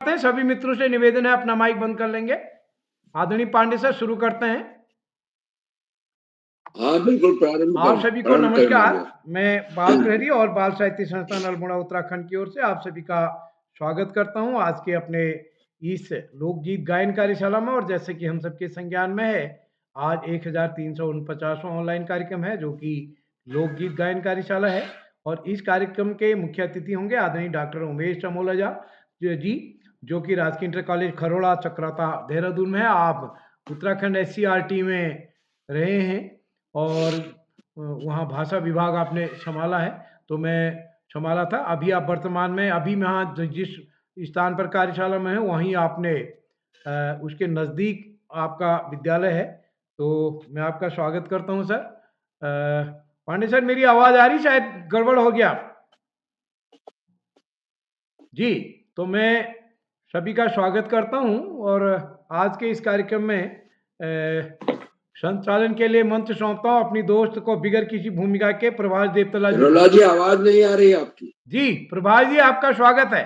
हैं। सभी मित्रों से निवेदन है अपना माइक बंद कर लेंगे। आदरणीय पांडे सर शुरू करते हैं। हाँ बिल्कुल प्रारंभ आप सभी को नमस्कार। लीजिए। मैं बाल प्रहरी और बाल साहित्य संस्थान अल्मोड़ा उत्तराखंड की ओर से आप सभी का स्वागत करता हूं आज के अपने इस लोकगीत गायन कार्यशाला में। और जैसे कि हम सबके संज्ञान में है, आज 1349वां ऑनलाइन कार्यक्रम है जो कि लोकगीत गायन कार्यशाला है। और इस कार्यक्रम के मुख्य अतिथि होंगे आदरणीय डॉक्टर उमेश चमोला जी, जो कि राजकीय इंटर कॉलेज खरोड़ा चक्राता देहरादून में है। आप उत्तराखंड SCRT में रहे हैं और वहाँ भाषा विभाग आपने संभाला है, तो मैं संभाला था। अभी आप वर्तमान में अभी वहाँ जिस स्थान पर कार्यशाला में है वहीं आपने उसके नज़दीक आपका विद्यालय है, तो मैं आपका स्वागत करता हूँ सर। पांडे सर मेरी आवाज़ आ रही, शायद गड़बड़ हो गया जी। तो मैं सभी का स्वागत करता हूँ और आज के इस कार्यक्रम में संचालन के लिए मंच सौंपता हूँ अपनी दोस्त को बिगर किसी भूमिका के प्रभाष देवतला जी। रोला जी आवाज नहीं आ रही आपकी। जी प्रभाष जी आपका स्वागत है।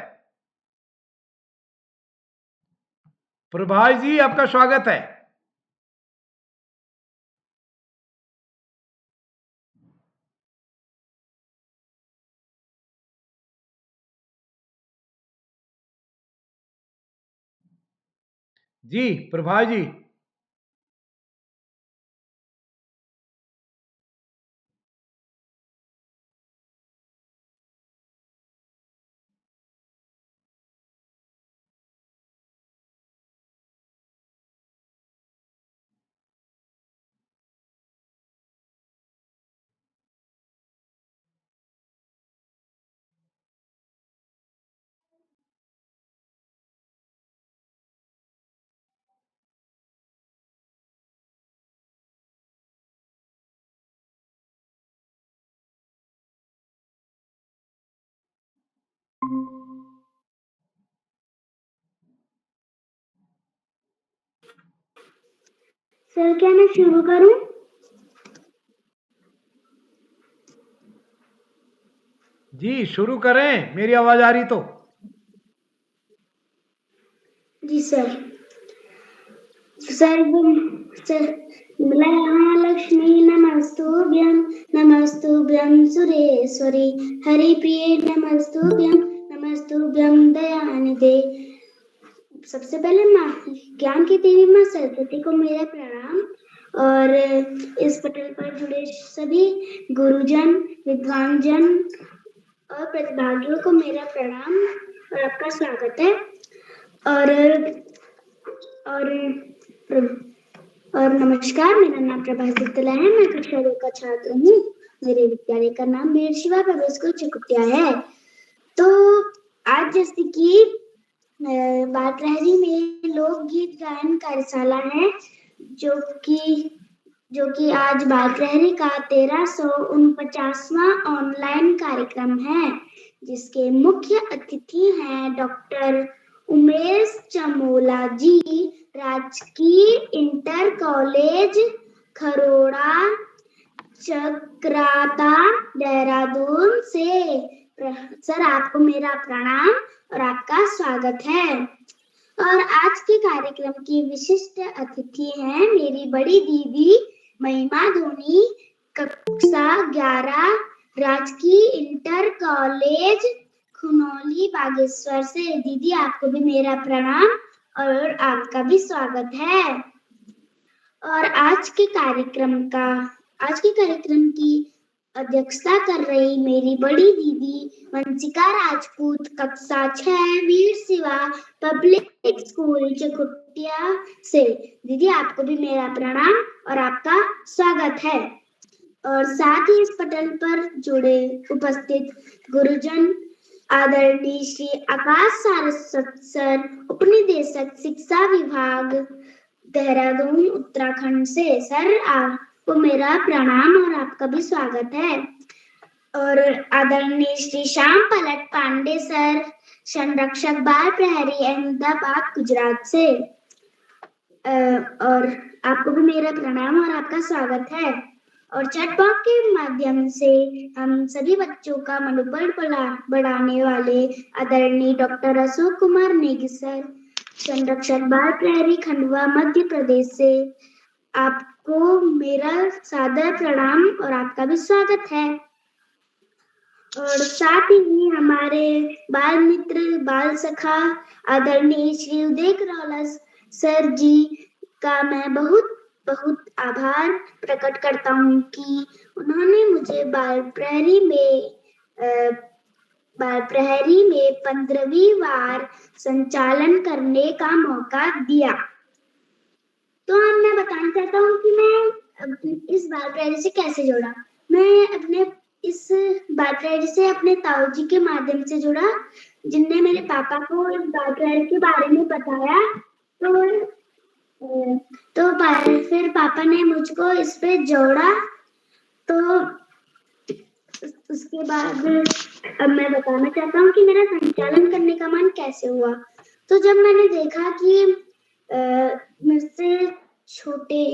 प्रभाष जी आपका स्वागत है। जी प्रभाष जी। सर क्या मैं शुरू करूं? जी शुरू करें, मेरी आवाज आ रही तो। जी सर। सर महालक्ष्मी नमस्तुभ्यं सुरेश्वरी हरिप्रिये नमस्तुभ्यं दयानिधे। सबसे पहले माँ ज्ञान की देवी माँ सरस्वती को मेरा प्रणाम और इस पटल पर जुड़े सभी गुरुजन, विद्वान जन और प्रतिभागियों को मेरा प्रणाम और आपका स्वागत है। और नमस्कार, मेरा नाम प्रभाष देवतला है। मैं कक्षा 2 का छात्र हूँ। मेरे विद्यालय का नाम वीर शिवा पब्लिक स्कूल चकुटिया है। तो आज जैसे कि बाल प्रहरी में लोकगीत गायन कार्यशाला है, जो कि आज बाल प्रहरी का 1349वां ऑनलाइन कार्यक्रम है, जिसके मुख्य अतिथि हैं डॉक्टर उमेश चमोला जी, राजकीय इंटर कॉलेज खरोड़ा चक्राता देहरादून से। सर आपको मेरा प्रणाम और आपका स्वागत है। और आज के कार्यक्रम की विशिष्ट अतिथि हैं मेरी बड़ी दीदी महिमा धोनी, कक्षा 11 राजकीय इंटर कॉलेज खुनौली बागेश्वर से। दीदी आपको भी मेरा प्रणाम और आपका भी स्वागत है। और आज के कार्यक्रम की अध्यक्षता कर रही मेरी बड़ी दीदी वंशिका राजपूत, कक्षा 6 वीर शिवा पब्लिक स्कूल चकुटिया से। दीदी आपको भी मेरा प्रणाम और आपका स्वागत है। और साथ ही इस पटल पर जुड़े उपस्थित गुरुजन आदरणीय श्री आकाश सारस्वत सर, उपनिदेशक शिक्षा विभाग देहरादून उत्तराखंड से। सर आपको मेरा प्रणाम और आपका भी स्वागत है। और आदरणीय श्री श्याम पलट पांडे सर, संरक्षक बाल प्रहरी अहमदाबाद गुजरात से। और आपको भी मेरा प्रणाम और आपका स्वागत है। और चैटबॉट के माध्यम से हम सभी बच्चों का मनोबल बढ़ाने वाले आदरणीय डॉक्टर अशोक कुमार नेगी सर, संरक्षक बाल प्रहरी खंडवा मध्य प्रदेश से आपको मेरा सादर प्रणाम और आपका भी स्वागत है। और साथ ही हमारे बाल मित्र बाल सखा आदरणीय श्री उदय करौला सर जी का मैं बहुत बहुत आभार प्रकट करता हूँ कि उन्होंने मुझे बाल प्रहरी में 15वीं बार संचालन करने का मौका दिया। तो अब मैं बताना चाहता हूँ कि मैं इस बाल प्रहरी से कैसे जुड़ा। मैं अपने इस बाल प्रहरी से अपने ताऊ जी के माध्यम से जुड़ा, जिनने मेरे पापा को इस बाल प्रहरी के बारे में बताया। तो फिर पापा ने मुझको इस पे जोड़ा। तो उसके बाद अब मैं बताना चाहता हूँ कि मेरा संचालन करने का मन कैसे हुआ। तो जब मैंने देखा कि मुझसे छोटे,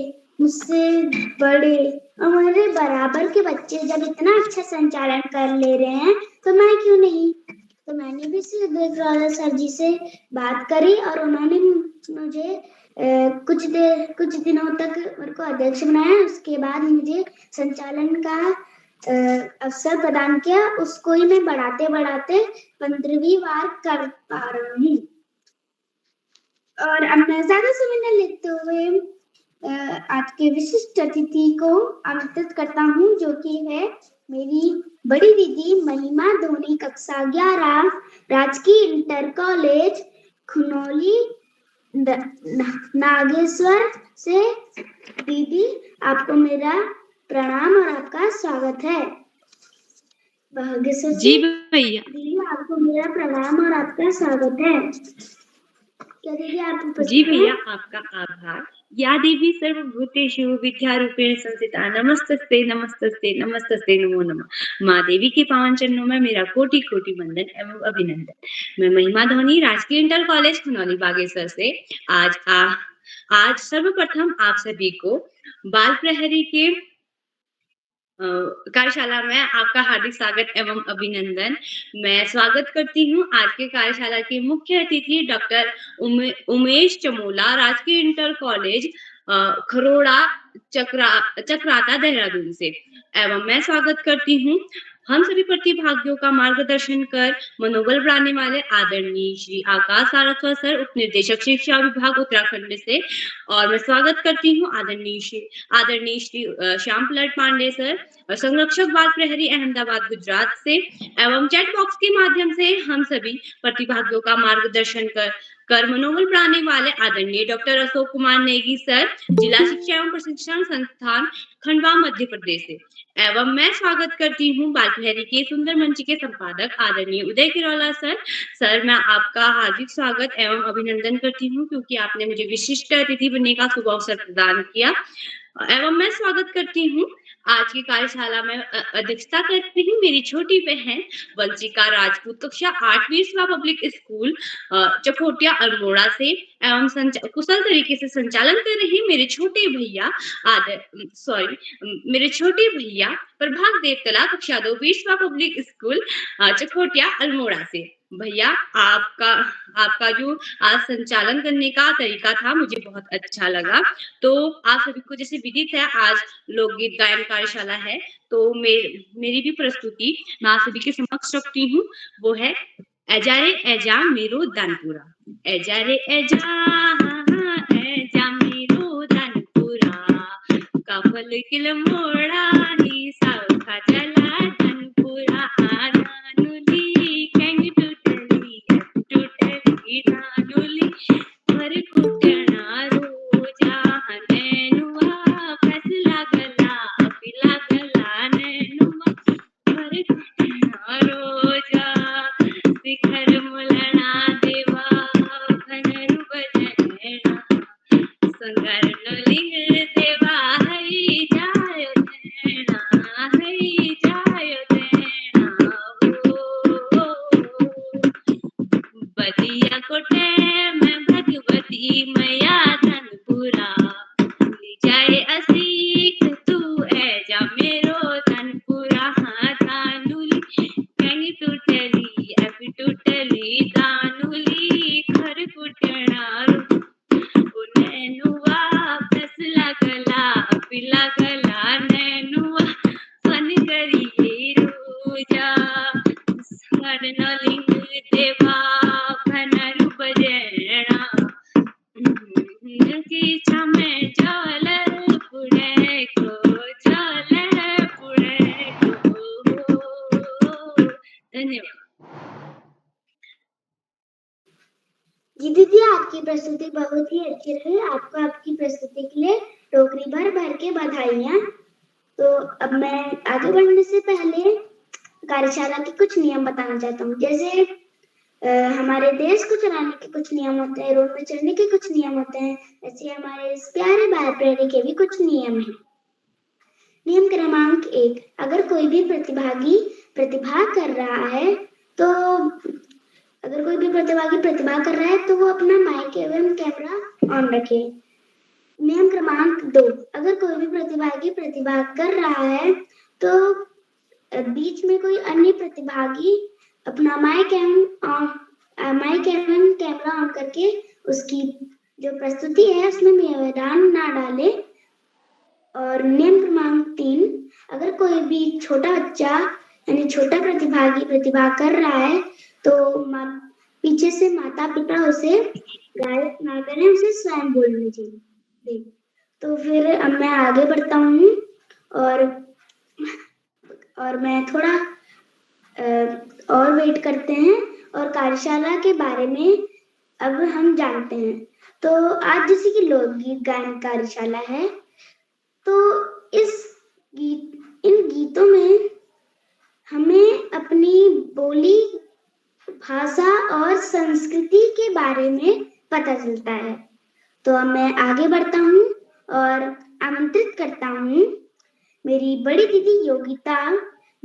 मुझसे बड़े और मेरे बराबर के बच्चे जब इतना अच्छा संचालन कर ले रहे हैं तो मैं क्यों नहीं। तो मैंने भी सर जी से बात करी और उन्होंने मुझे कुछ दिनों तक मेरे को अध्यक्ष बनाया। उसके बाद मुझे संचालन का अवसर प्रदान किया। उसको ही मैं बढ़ाते बढ़ाते 15वीं बार कर पा रहा हूँ। और अब मैं ज्यादा समय न लेते हुए आज के विशिष्ट अतिथि को आमंत्रित करता हूँ, जो कि है मेरी बड़ी दीदी महिमा धोनी, कक्षा 11 राजकीय इंटर कॉलेज खुनौली नागेश्वर से। दीदी, आपको मेरा प्रणाम और आपका स्वागत है। जी भैया। दीदी, आपको मेरा प्रणाम और आपका स्वागत है। क्या दीदी आप जी भैया, आपका आभार। या देवी सर्वभूतेषु विद्यारूपेण संस्थिता नमस्तस्ते नमस्तस्ते नमस्तस्ते नमो नमः। माँ देवी के पावन चरणों में मेरा कोटि कोटि वंदन एवं अभिनंदन। मैं महिमा धोनी राजकीय इंटर कॉलेज खुनौली बागेश्वर से आज सर्वप्रथम आप सभी को बाल प्रहरी के कार्यशाला में आपका हार्दिक स्वागत एवं अभिनंदन। मैं स्वागत करती हूँ आज के कार्यशाला के मुख्य अतिथि डॉक्टर उमेश चमोला, राजकीय इंटर कॉलेज खरोड़ा चक्राता देहरादून से। एवं मैं स्वागत करती हूँ हम सभी प्रतिभागियों का मार्गदर्शन कर मनोबल बढ़ाने वाले आदरणीय श्री आकाश सारस्वत सर, उप निर्देशक शिक्षा विभाग उत्तराखंड से। और मैं स्वागत करती हूँ आदरणीय श्री श्याम पलट पांडे सर, संरक्षक बाल प्रहरी अहमदाबाद गुजरात से। एवं चैट बॉक्स के माध्यम से हम सभी प्रतिभागियों का मार्गदर्शन कर मनोबल बढ़ाने वाले आदरणीय डॉक्टर अशोक कुमार नेगी सर, जिला शिक्षा एवं प्रशिक्षण संस्थान खंडवा मध्य प्रदेश से। एवं मैं स्वागत करती हूँ बाल प्रहरी के सुंदर मंच के संपादक आदरणीय उदय किरौला सर, मैं आपका हार्दिक स्वागत एवं अभिनंदन करती हूँ क्योंकि आपने मुझे विशिष्ट अतिथि बनने का शुभ अवसर प्रदान किया। एवं मैं स्वागत करती हूँ आज की कार्यशाला में अध्यक्षता करती हूँ मेरी छोटी बहन वंशिका राजपूत, कक्षा 8वीं पब्लिक स्कूल चकोटिया अल्मोड़ा से। एवं कुशल तरीके से संचालन कर रही मेरे छोटे भैया प्रभाग देवतला, कक्षा 2 पब्लिक स्कूल चकोटिया अल्मोड़ा से। भैया, आपका जो आज संचालन करने का तरीका था मुझे बहुत अच्छा लगा। तो आप सभी को जैसे विदित है आज लोकगीत गायन कार्यशाला है, तो मेरी भी प्रस्तुति मैं आप सभी के समक्ष रखती हूँ। वो है एजा रे एजा मेरो दानपुरा, एजा रे एजा मेरो दानपुरा, काफल किल मोड़ा ही साउखा जला दानपुरा, नानुली कैंग टूटली नानुली भर कुटना रोजा नैनुआ फैसला गला पिला गला नैनुआ भर कुटना रोजा शिखर मुलना देवा घनरु बजना संगर लिंग देवा हई जायो देना हो बदिया कोटे में भगवती की छमे जले पुढेको जले पुढेको. धन्यवाद. जी दीदी, आपकी प्रस्तुति बहुत ही अच्छी रही। आपको आपकी प्रस्तुति के लिए टोकरी भर भर के बधाइयाँ। तो अब मैं आगे बढ़ने से पहले कार्यशाला के कुछ नियम बताना चाहता हूँ। जैसे हमारे देश को चलाने के कुछ नियम होते हैं, रोड में चलने के कुछ नियम होते हैं, ऐसे हमारे इस प्यारे भारत प्रेमी के भी कुछ नियम हैं। नियम क्रमांक 1, अगर कोई भी प्रतिभागी प्रतिभा कर रहा है तो वो अपना माइक एवं कैमरा ऑन रखे। नियम क्रमांक 2, अगर कोई भी प्रतिभागी प्रतिभा कर रहा है तो बीच में कोई अन्य प्रतिभागी अपना माइक एवं कैमरा ऑन करके उसकी जो प्रस्तुति है उसमें व्यवधान ना डाले। और नियम क्रमांक 3, अगर कोई भी छोटा बच्चा यानी छोटा प्रतिभागी प्रतिभा कर रहा है तो पीछे से माता पिता उसे गायब ना करें, उसे स्वयं बोलने चाहिए। तो फिर अब मैं आगे बढ़ता हूँ और मैं थोड़ा और वेट करते हैं और कार्यशाला के बारे में अब हम जानते हैं। तो आज जैसे कि लोकगीत गायन कार्यशाला है, तो इन गीतों में हमें अपनी बोली, भाषा और संस्कृति के बारे में पता चलता है। तो अब मैं आगे बढ़ता हूँ और आमंत्रित करता हूँ मेरी बड़ी दीदी योगिता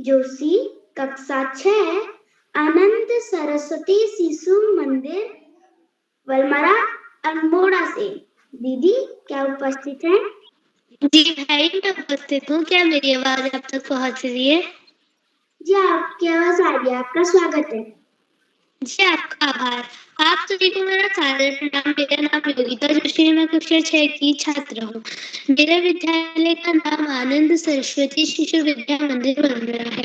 जोशी, कक्षा 6, अनंत सरस्वती शिशु मंदिर वलमरा अल्मोड़ा से। दीदी क्या उपस्थित हैं? जी भाई, मैं उपस्थित हूँ। क्या मेरी आवाज आप तक पहुँच रही है? जी, आपकी आवाज आ रही है। आपका स्वागत है। जी, आपका आभार। आप सभी को मेरा सादर प्रणाम। मेरा नाम योगिता जोशी है। मैं कक्षा 6 की छात्र हूँ। मेरे विद्यालय का नाम आनंद सरस्वती शिशु विद्या मंदिर वलमरा है।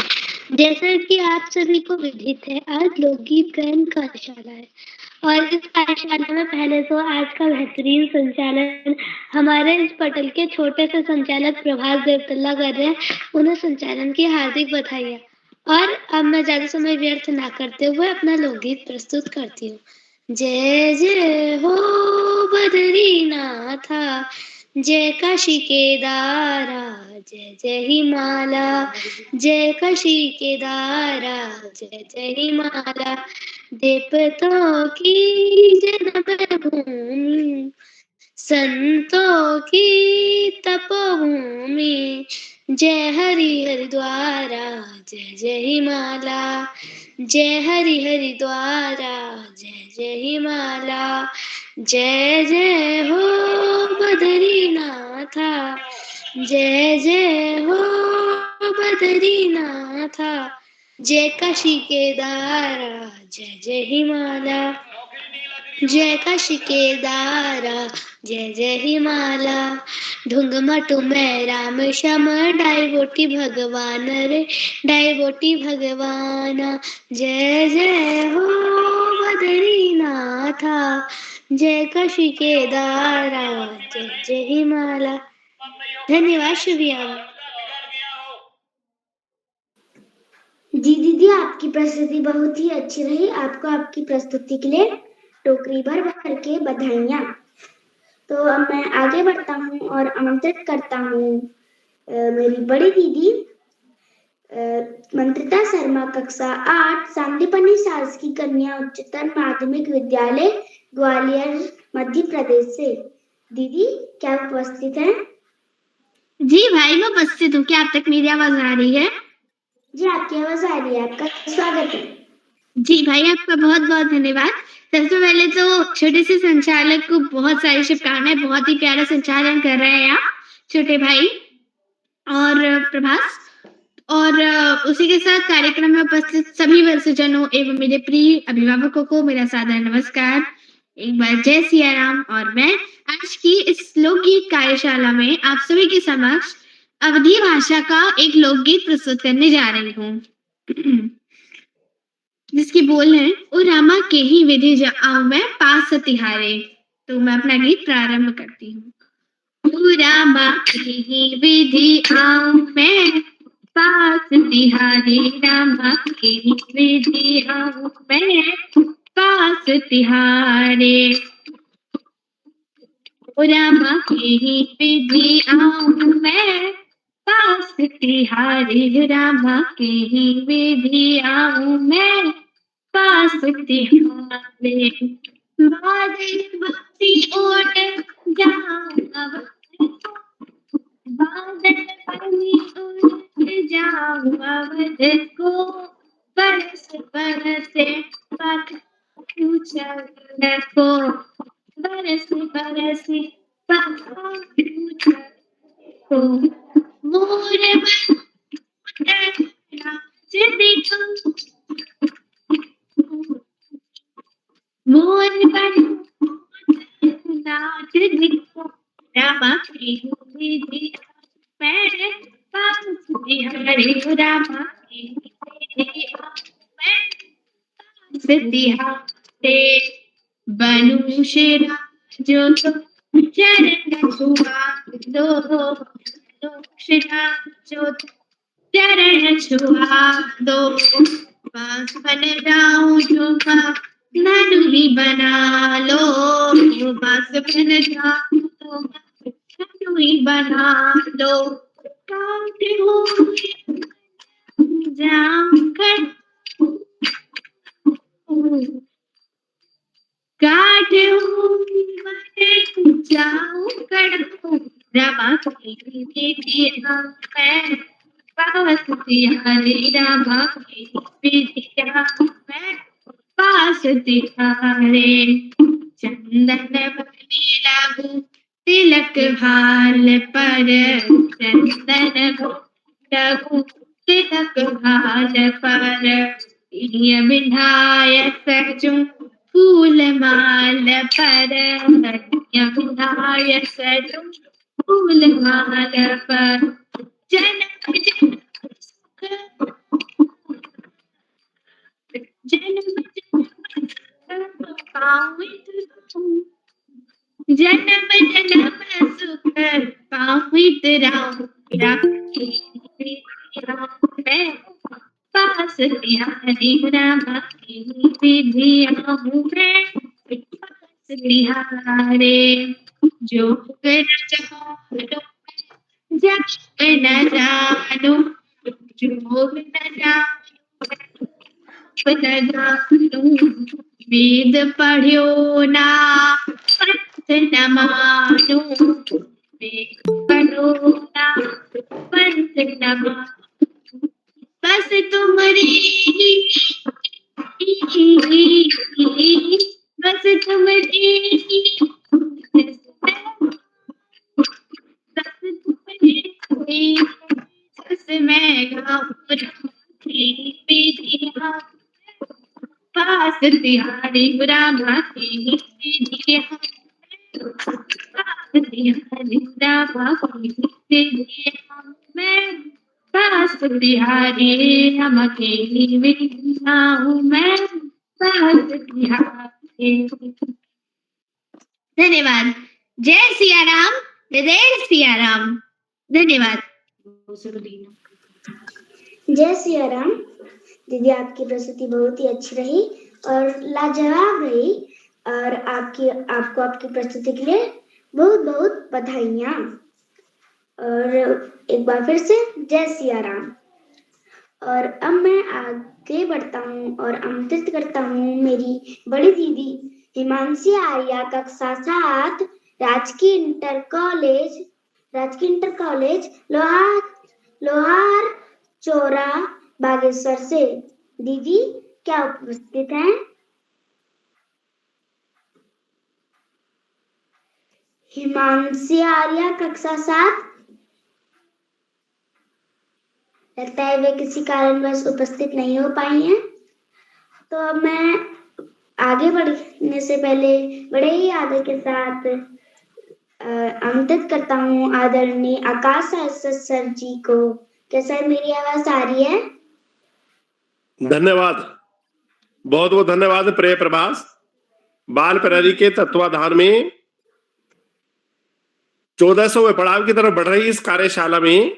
जैसा कि आप सभी को विदित है, आज लोकगीत गायन कार्यशाला है और इस कार्यशाला में पहले तो आज का बेहतरीन संचालन हमारे इस पटल के छोटे से संचालक प्रभास देवतल्ला कर रहे हैं। उन्हें संचालन की हार्दिक बधाइयाँ। और अब मैं ज्यादा समय व्यर्थ ना करते हुए अपना लोकगीत प्रस्तुत करती हूँ। जय जय हो बद्रीनाथा, जय काशी केदारा, जय जय हिमाला, जय काशी केदारा, जय जय हिमाला, देवताओं की जन्मभूमि, संतों की तपोभूमि, जय हरि हरिद्वारा, जय जय हिमाला, जय हरि हरिद्वारा, जय जय हिमाला, जय जय हो बद्रीनाथा, जय जय हो बद्रीनाथा, जय काशी केदारा, जय जय हिमाला, जय काशी केदारा, जय जय हिमाला, ढूंगमठू में राम श्याम, डाइवोटी भगवान रे, डाइवोटी भगवान, जय जय हो बद्रीनाथा, जय काशी केदारा, जय जय हिमाला। धन्यवाद। शुभियाम। जी दीदी, आपकी प्रस्तुति बहुत ही अच्छी रही। आपको आपकी प्रस्तुति के लिए टोकरी भर भर के बधाइयाँ। तो अब मैं आगे बढ़ता हूँ और आमंत्रित करता हूँ मेरी बड़ी दीदी मंत्रिता शर्मा, कक्षा 8, सांदीपनि शासकीय कन्या उच्चतर माध्यमिक विद्यालय ग्वालियर मध्य प्रदेश से। दीदी क्या उपस्थित हैं? जी भाई, मैं उपस्थित हूँ। क्या आप तक मेरी आवाज आ रही है? जी, आपकी आवाज आ रही है। आपका स्वागत है। जी भाई, आपका बहुत बहुत धन्यवाद। सबसे पहले तो छोटे से संचालक को बहुत सारी शुभकामनाएं। बहुत ही प्यारा संचालन कर रहे हैं आप छोटे भाई और प्रभास। और उसी के साथ कार्यक्रम में उपस्थित सभी वंशजनों एवं मेरे प्रिय अभिभावकों को मेरा सादर नमस्कार। एक बार जय सिया राम। और मैं आज की इस लोकगीत कार्यशाला में आप सभी के समक्ष अवधी भाषा का एक लोकगीत प्रस्तुत करने जा रही हूँ, जिसकी बोल है, ओ रामा के ही विधि जाऊं मैं पास तिहारे। तो मैं अपना गीत प्रारंभ करती हूँ। रामा की विधि आऊं मैं पास तिहारी, रामा की विधि आऊं मैं पास तिहारे। रामा की विधि आऊं मैं पास तिहारे, रामा की विधि आऊं मैं पास तिहारे। बादल बत्ती उड़ जाऊं अब, बादल बनी उड़ जाऊं अवध को, बरस बरसे पखाऊं चरण को, बरस बरसे पखाऊं चरण को। मोर बन नाच दिखाऊं, मोर बन नाच दिखाऊं, रामा की विधि मैं पास तिहारे, रामा की विधि मैं पास तिहारे। बनूं शेरा जो तो चरण छुआ दो, बनूं शेरा जो तो चरण छुआ दो। पास बन जाऊं जो का ननुही बना लो, पास बन जाऊं तो ननुही बना लो। काट हुए जाऊं कर, काट हुई बन जाऊं कड़ू, रामा की विधि आऊं मैं पास तिहारे, रामा की विधि आऊं मैं पास तिहारे। चंदन बने लागू तिलक भाल पर, चंदन लागू तिलक भाल पर, प्रिय बिंधाय सजूं फूल माल पर, प्रिय बिंधाय सजूं फूल माल पर। जन्म जन्म सुख, जन्म जन्म पाऊं इतराऊं, जन्म जन्म सुख पाऊं इतराऊं, राखी मैं पास तिहारे, रामा की विधि आऊं मैं पास तिहारे। जोग न जानो जग न जानो, जोग न जानो न जानो, वेद पढ़्यो ना पंथ न मानो, वेद पढ़ो ना पंथ न मानो। बस तुमरी बस तुमरी बस तुमरी बस मैं गाऊं, विधि आऊं पास तिहारे, रामा की विधि आऊं पास तिहारे, रामा की विधि आऊं मैं पास तिहारे, रामा की विधि आऊं मैं पास तिहारे। धन्यवाद। जय सिया राम, जय सिया राम। धन्यवाद। जय सिया राम। दीदी, आपकी प्रस्तुति बहुत ही अच्छी रही और लाजवाब रही, और आपको आपकी प्रस्तुति के लिए बहुत बहुत बधाइयाँ। और एक बार फिर से जय सिया राम। और अब मैं आगे बढ़ता हूँ और आमंत्रित करता हूँ मेरी बड़ी दीदी हिमांशी आर्या, कक्षा 7, राजकीय इंटर कॉलेज लोहार चौरा बागेश्वर से। दीदी क्या उपस्थित हैं? हिमांशी आर्या, कक्षा 7। लगता है वे किसी कारणवश उपस्थित नहीं हो पाई हैं। तो अब मैं आगे बढ़ने से पहले बड़े ही आदर के साथ आमंत्रित करता हूँ आदरणीय आकाश सर जी को। क्या सर मेरी आवाज आ रही है? धन्यवाद, बहुत बहुत धन्यवाद प्रिय प्रभास। बाल प्रहरी के तत्वाधान में 1400वें पड़ाव की तरफ बढ़ रही इस कार्यशाला में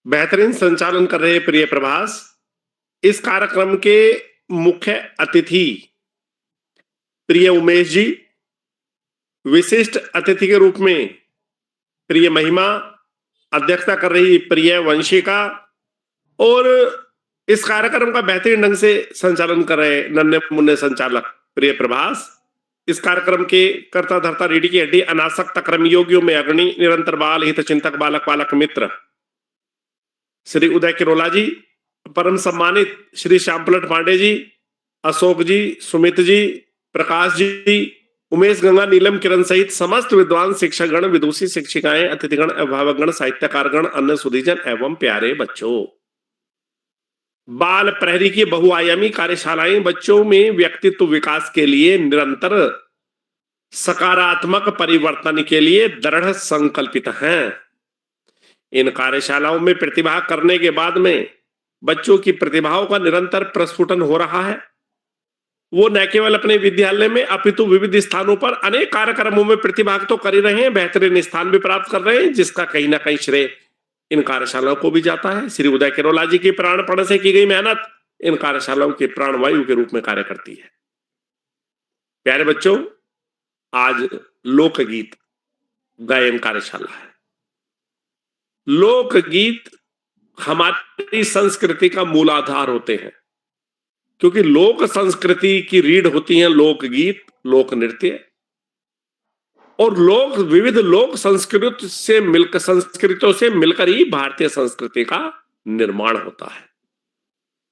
बेहतरीन संचालन कर रहे प्रिय प्रभास, इस कार्यक्रम के मुख्य अतिथि प्रिय उमेश जी, विशिष्ट अतिथि के रूप में प्रिय महिमा, अध्यक्षता कर रही प्रिय वंशिका और इस कार्यक्रम का बेहतरीन ढंग से संचालन कर रहे नन्हे मुन्ने संचालक प्रिय प्रभास, इस कार्यक्रम के कर्ता धर्ता रीढ़ी की हड्डी अनासक्त कर्मयोगियों में अग्रणी निरंतर बाल हित चिंतक बालक बालक मित्र श्री उदय किरोला जी, परम सम्मानित श्री श्याम पलट पांडे जी, अशोक जी, सुमित जी, प्रकाश जी, उमेश गंगा नीलम किरण सहित समस्त विद्वान शिक्षकगण, विदुषी शिक्षिकाएं, अतिथिगण, अभिभावकगण, साहित्यकारगण, अन्य सुधीजन एवं प्यारे बच्चों। बाल प्रहरी की बहुआयामी कार्यशालाएं बच्चों में व्यक्तित्व विकास के लिए निरंतर सकारात्मक परिवर्तन के लिए दृढ़ संकल्पित हैं। इन कार्यशालाओं में प्रतिभा करने के बाद में बच्चों की प्रतिभाओं का निरंतर प्रस्फुटन हो रहा है। वो न केवल अपने विद्यालय में अपितु विविध स्थानों पर अनेक कार्यक्रमों में प्रतिभाग तो कर ही रहे हैं, बेहतरीन स्थान भी प्राप्त कर रहे हैं, जिसका कहीं ना कहीं श्रेय इन कार्यशालाओं को भी जाता है। श्री उदय किरोला जी की प्राणपण से की गई मेहनत इन कार्यशालाओं के प्राणवायु के रूप में कार्य करती है। प्यारे बच्चों, आज लोकगीत गायन कार्यशाला है। लोकगीत हमारी संस्कृति का मूलाधार होते हैं, क्योंकि लोक संस्कृति की रीढ़ होती है लोकगीत, लोक नृत्य और लोक विविध लोक संस्कृतियों से मिलकर ही भारतीय संस्कृति का निर्माण होता है।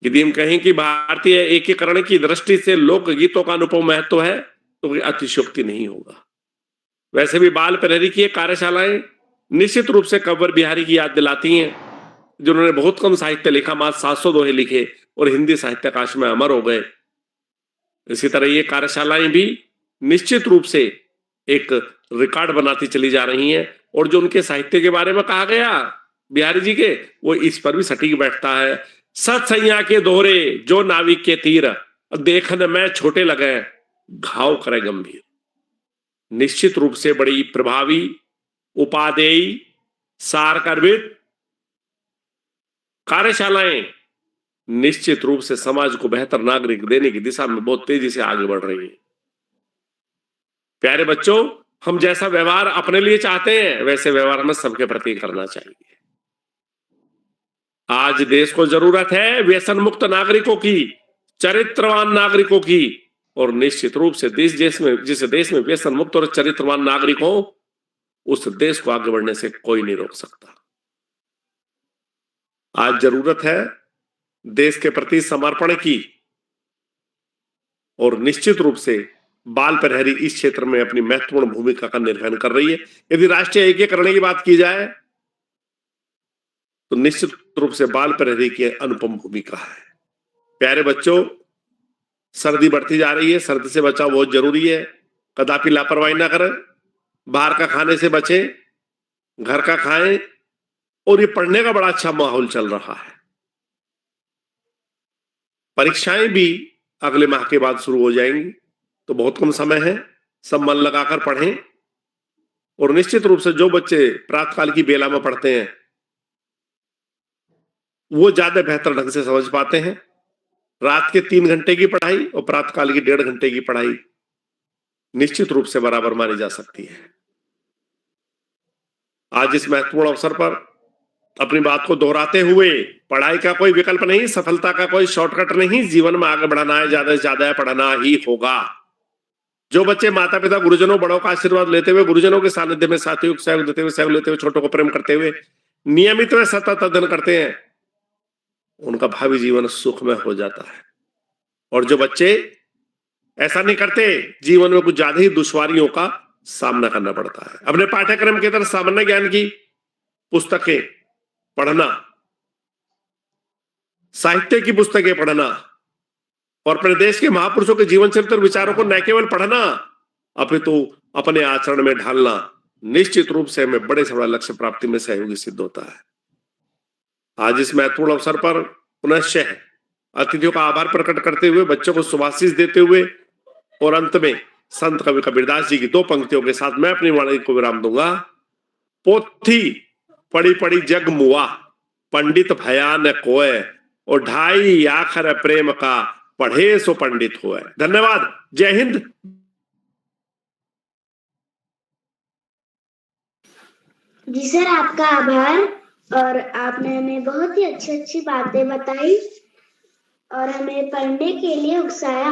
यदि हम कहें कि भारतीय एकीकरण की दृष्टि से लोकगीतों का अनुपम महत्व है तो ये अतिशयोक्ति नहीं होगा। वैसे भी बाल प्रहरी की कार्यशालाएं निश्चित रूप से कंवर बिहारी की याद दिलाती हैं, जिन्होंने बहुत कम साहित्य लिखा, मात्र 700 दोहे लिखे और हिंदी साहित्य काश में अमर हो गए। इसी तरह ये कार्यशालाएं भी निश्चित रूप से एक रिकॉर्ड बनाती चली जा रही हैं और जो उनके साहित्य के बारे में कहा गया बिहारी जी के, वो इस पर भी सटीक बैठता है। सत्सैया के दोहरे जो नाविक के तीर, देखने में छोटे लगे घाव करे गंभीर। निश्चित रूप से बड़ी प्रभावी, उपादेयी, सारगर्भित कार्यशालाएं निश्चित रूप से समाज को बेहतर नागरिक देने की दिशा में बहुत तेजी से आगे बढ़ रही है। प्यारे बच्चों, हम जैसा व्यवहार अपने लिए चाहते हैं वैसे व्यवहार हमें सबके प्रति करना चाहिए। आज देश को जरूरत है व्यसन मुक्त नागरिकों की, चरित्रवान नागरिकों की, और निश्चित रूप से जिस देश में व्यसन मुक्त और चरित्रवान नागरिक हो उस देश को आगे बढ़ने से कोई नहीं रोक सकता। आज जरूरत है देश के प्रति समर्पण की और निश्चित रूप से बाल प्रहरी इस क्षेत्र में अपनी महत्वपूर्ण भूमिका का निर्वहन कर रही है। यदि राष्ट्रीय एकीकरण की बात की जाए तो निश्चित रूप से बाल प्रहरी की अनुपम भूमिका है। प्यारे बच्चों, सर्दी बढ़ती जा रही है, सर्दी से बचाव बहुत जरूरी है। कदापि लापरवाही ना करें, बाहर का खाने से बचें, घर का खाएं, और ये पढ़ने का बड़ा अच्छा माहौल चल रहा है। परीक्षाएं भी अगले माह के बाद शुरू हो जाएंगी, तो बहुत कम समय है, सब मन लगाकर पढ़ें। और निश्चित रूप से जो बच्चे प्रातःकाल की बेला में पढ़ते हैं वो ज्यादा बेहतर ढंग से समझ पाते हैं। रात के 3 घंटे की पढ़ाई और प्रातःकाल की 1.5 घंटे की पढ़ाई निश्चित रूप से बराबर मानी जा सकती है। आज इस महत्वपूर्ण अवसर पर अपनी बात को दोहराते हुए, पढ़ाई का कोई विकल्प नहीं, सफलता का कोई शॉर्टकट नहीं, जीवन में आगे बढ़ना है, ज्यादा से ज्यादा पढ़ना ही होगा। जो बच्चे माता पिता गुरुजनों बड़ों का आशीर्वाद लेते हुए, गुरुजनों के सानिध्य में साथी सहयोग देते हुए, सहयोग लेते हुए, छोटों को प्रेम करते हुए नियमित में सतत अध्ययन करते हैं, उनका भावी जीवन सुखमय हो जाता है। और जो बच्चे ऐसा नहीं करते, जीवन में कुछ ज्यादा ही दुश्वारियों का सामना करना पड़ता है। अपने पाठ्यक्रम के तरह सामान्य ज्ञान की पुस्तकें पढ़ना, साहित्य की पुस्तकें पढ़ना और अपने देश के महापुरुषों के जीवन चरित्र और विचारों को न केवल पढ़ना अपितु अपने आचरण में ढालना निश्चित रूप से हमें बड़े से बड़ा लक्ष्य प्राप्ति में सहयोगी सिद्ध होता है। आज इस महत्वपूर्ण अवसर पर पुनश्च अतिथियों का आभार प्रकट करते हुए, बच्चों को शुभाशीष देते हुए और अंत में संत कवि कबीरदास जी की 2 पंक्तियों के साथ मैं अपनी वाणी को विराम दूंगा। पोथी पड़ी पड़ी जग मुआ, पंडित भया न कोय, और ढाई आखर प्रेम का, पढ़े सो पंडित होए। धन्यवाद। जय हिंद। जी सर, आपका आभार। और आपने हमें बहुत ही अच्छी अच्छी बातें बताई और हमें पढ़ने के लिए उकसाया।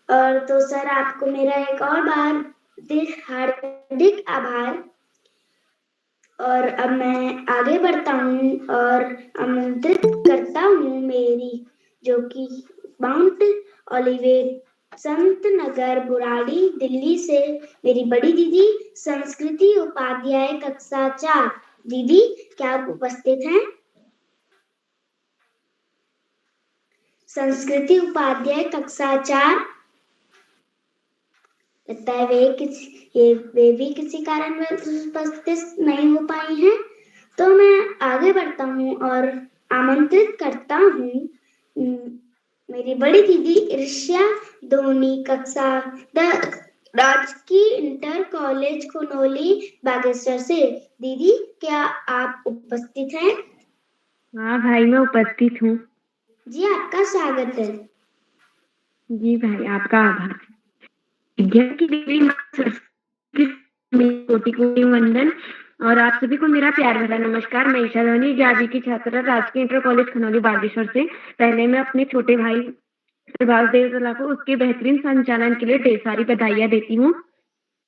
और तो सर, आपको मेरा एक और बार हार्दिक आभार। और अब मैं आगे बढ़ता हूँ और आमंत्रित करता हूँ मेरी, जो कि माउंट ओलिवेट संत नगर बुराड़ी दिल्ली से मेरी बड़ी दीदी संस्कृति उपाध्याय कक्षा 4। दीदी, क्या आप उपस्थित हैं? संस्कृति उपाध्याय कक्षा 4। लगता है वे भी किसी कारण में उपस्थित नहीं हो पाई हैं। तो मैं आगे बढ़ता हूँ और आमंत्रित करता हूँ मेरी बड़ी दीदी ईर्ष्या धोनी कक्षा राजकीय इंटर कॉलेज खुनोली बागेश्वर से। दीदी, क्या आप उपस्थित हैं? हाँ भाई, मैं उपस्थित हूँ। जी, आपका स्वागत है। जी भाई, आपका आभार। विज्ञान की डिग्री कोटि कोटि वंदन और आप सभी को मेरा प्यार भरा नमस्कार। मैं ईशा धोनी 11वीं की छात्रा राजकीय इंटर कॉलेज खनौली बागेश्वर से। पहले मैं अपने छोटे भाई प्रभास देवतला को उसके बेहतरीन संचालन के लिए ढेर सारी बधाइयाँ देती हूँ।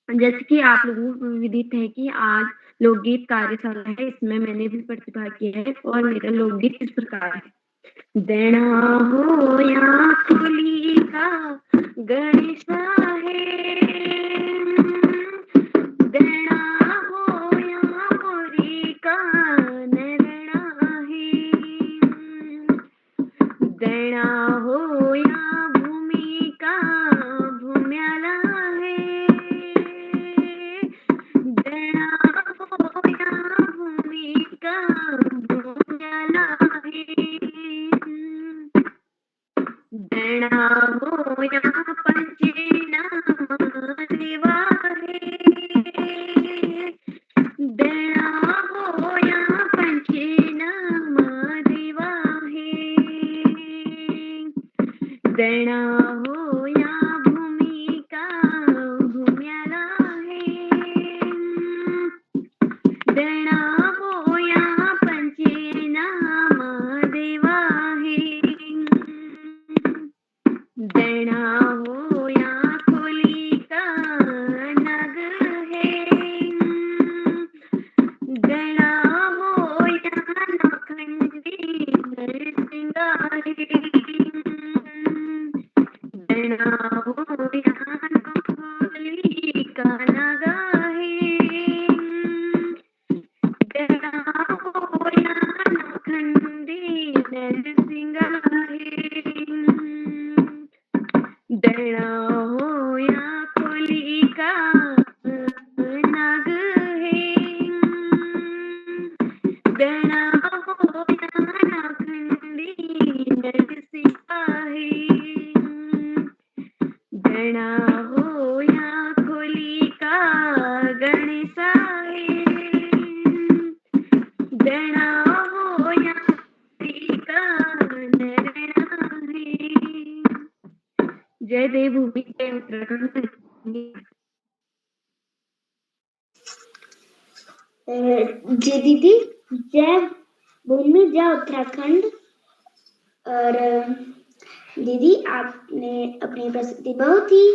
जैसे कि आप लोगों को विदित है कि आज लोकगीत कार्यशाला है, इसमें मैंने भी प्रतिभाग किया है और मेरा लोकगीत इस प्रकार है। देना हो या खुली का गणेश है, देना हो या मोरी का नैना है, देना हो या भूमि का भूम्याला है, देना हो या भूमि का भूम्याला है, देना हो या पंचीना देवा है, देना हो या पंचीना देवा है, देना हो या भूमि का भूम्याला है, देना हो या पंचीना देवा है, देना हो या खोली का नग है, देना हो या नखंडी नरसिंगा है, देना हो या खोली का नगा है, देना हो या नखंडी नरसिंगा है, देना हो या खोली का नग है, देना हो या नखंडी नरसिंहा है, देना हो या खोली का गणेश है, देना हो या खोली का नैना है। जय देवभूमि, जय उत्तराखंड। जी दीदी, जय भूमि जय उत्तराखंड। और दीदी, आपने अपनी प्रस्तुति बहुत ही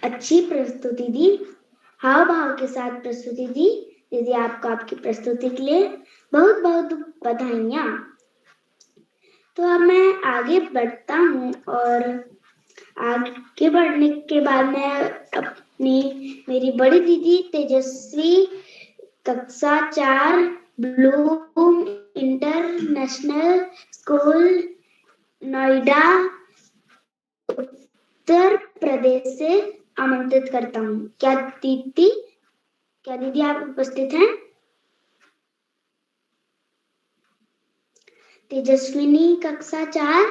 अच्छी प्रस्तुति दी, हाव भाव के साथ प्रस्तुति दी। दीदी, आपको आपकी प्रस्तुति के लिए बहुत बहुत बधाइयाँ। तो अब मैं आगे बढ़ता हूँ और आगे बढ़ने के बाद मैं अपनी मेरी बड़ी दीदी तेजस्वी कक्षा 4 Bloom international school Noida Uttar Pradesh से आमंत्रित करता हूँ। क्या दीदी आप उपस्थित हैं? तेजस्विनी कक्षा 4।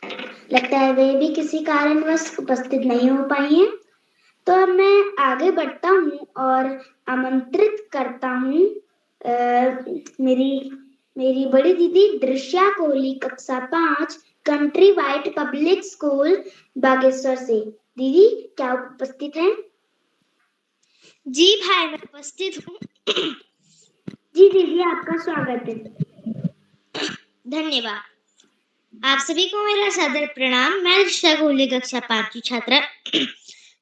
लगता है वे भी किसी कारणवश उपस्थित नहीं हो पाई हैं। तो अब मैं आगे बढ़ता हूँ और आमंत्रित करता हूँ मेरी बड़ी दीदी दृश्या कोहली, कक्षा 5, country wide public school Bageshwar से। दीदी क्या आप उपस्थित हैं? जी भाई, मैं उपस्थित हूँ। जी दीदी, आपका स्वागत है। धन्यवाद। आप सभी को मेरा सादर प्रणाम। मैं दृष्टा कोहली, कक्षा 5 की छात्रा,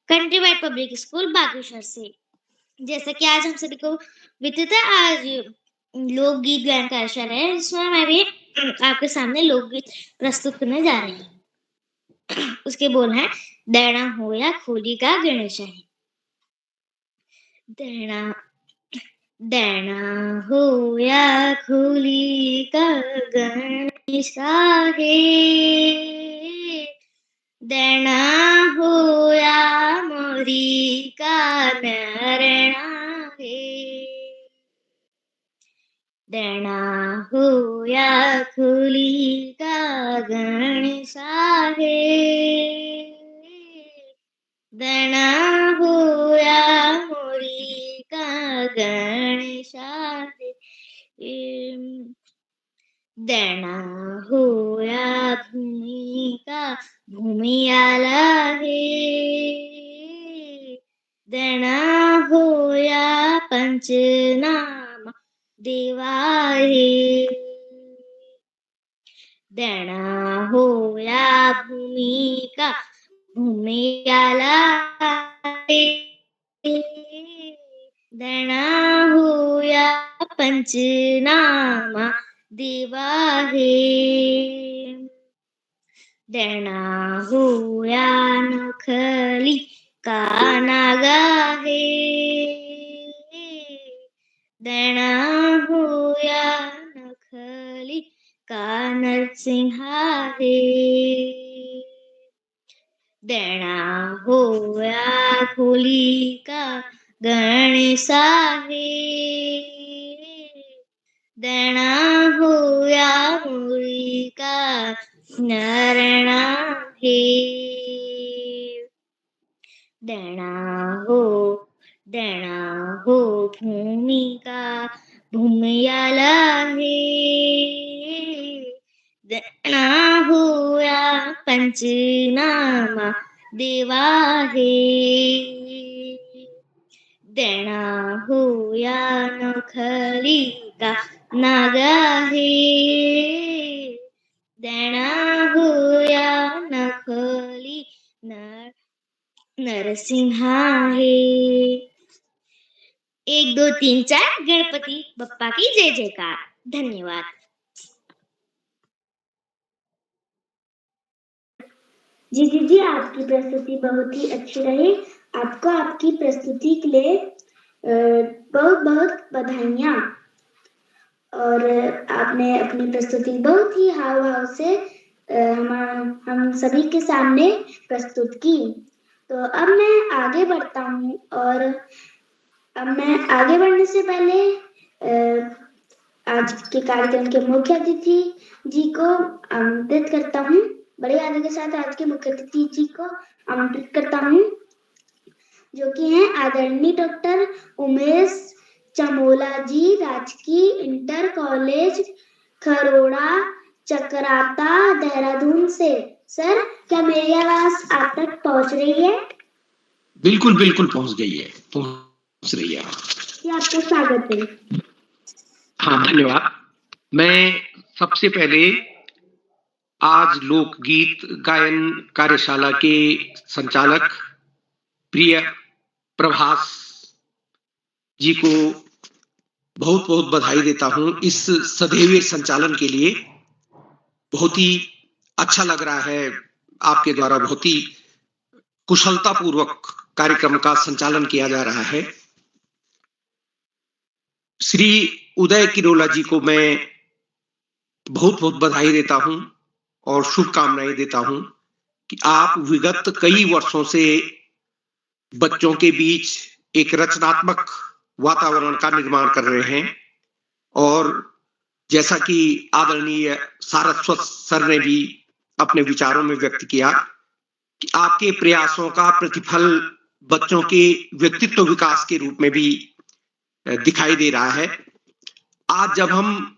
country wide public school Bageshwar से। जैसा कि आज हम सभी को विदित है, आज लोकगीत गायन कार्यशाला है, जिसमें मैं भी आपके सामने लोकगीत प्रस्तुत करने जा रही हूँ। उसके बोल हैं, दैना हो या खोली का गणेश है। दैना हो या खोली का गणेश है, दैना हो या मोरी का नरणा है, दैना हो या खोली का गणेश है, दैना हो या मोरी का गणेश है, दैना हो या भूमि का भूमियाला है, दैना हो या पंचनामा देवा है, दैना हो या भूमि का भूमियाला है, दैना हो या पंचनामा देवा है, दैना हो या नखली का नागा है, दैना हो या नखली का नरसिंहा है, दैना हो या खोली का गणेशा है, दैना हो या मुरी का नरणा है, दैना हो भूमि का भूमियाला है, दैना हो या पंचनामा देवा है, दैना हो या नखली का नागा है, दैना हो या नखली नरसिंहा है। 1 2 3 4 गणपति बप्पा की जय जयकार। धन्यवाद। जी दीदी, आपकी प्रस्तुति बहुत ही अच्छी रही। आपको आपकी प्रस्तुति के लिए बहुत बहुत बधाइयाँ। और आपने अपनी प्रस्तुति बहुत ही हाव भाव से हम सभी के सामने प्रस्तुत की। तो अब मैं आगे बढ़ता हूँ और अब मैं आगे बढ़ने से पहले आज के कार्यक्रम के मुख्य अतिथि जी को आमंत्रित करता हूँ। बड़े आदर के साथ आज के मुख्य अतिथि जी को आमंत्रित करता हूँ, जो कि हैं आदरणीय डॉक्टर उमेश चमोला जी, राजकीय इंटर कॉलेज खरोड़ा चकराता, देहरादून से। सर, क्या मेरी आवाज आप तक पहुंच रही है? बिल्कुल बिल्कुल पहुंच गई है, पहुंच रही है। आपका स्वागत है। हाँ, धन्यवाद। मैं सबसे पहले आज लोकगीत गायन कार्यशाला के संचालक प्रिय प्रभास जी को बहुत बहुत बधाई देता हूं इस सदैव संचालन के लिए। बहुत ही अच्छा लग रहा है, आपके द्वारा बहुत ही कुशलता पूर्वक कार्यक्रम का संचालन किया जा रहा है। श्री उदय किरोला जी को मैं बहुत बहुत बधाई देता हूं और शुभकामनाएं देता हूं कि आप विगत कई वर्षों से बच्चों के बीच एक रचनात्मक वातावरण का निर्माण कर रहे हैं। और जैसा कि आदरणीय सारस्वत सर ने भी अपने विचारों में व्यक्त किया कि आपके प्रयासों का प्रतिफल बच्चों के व्यक्तित्व विकास के रूप में भी दिखाई दे रहा है। आज जब हम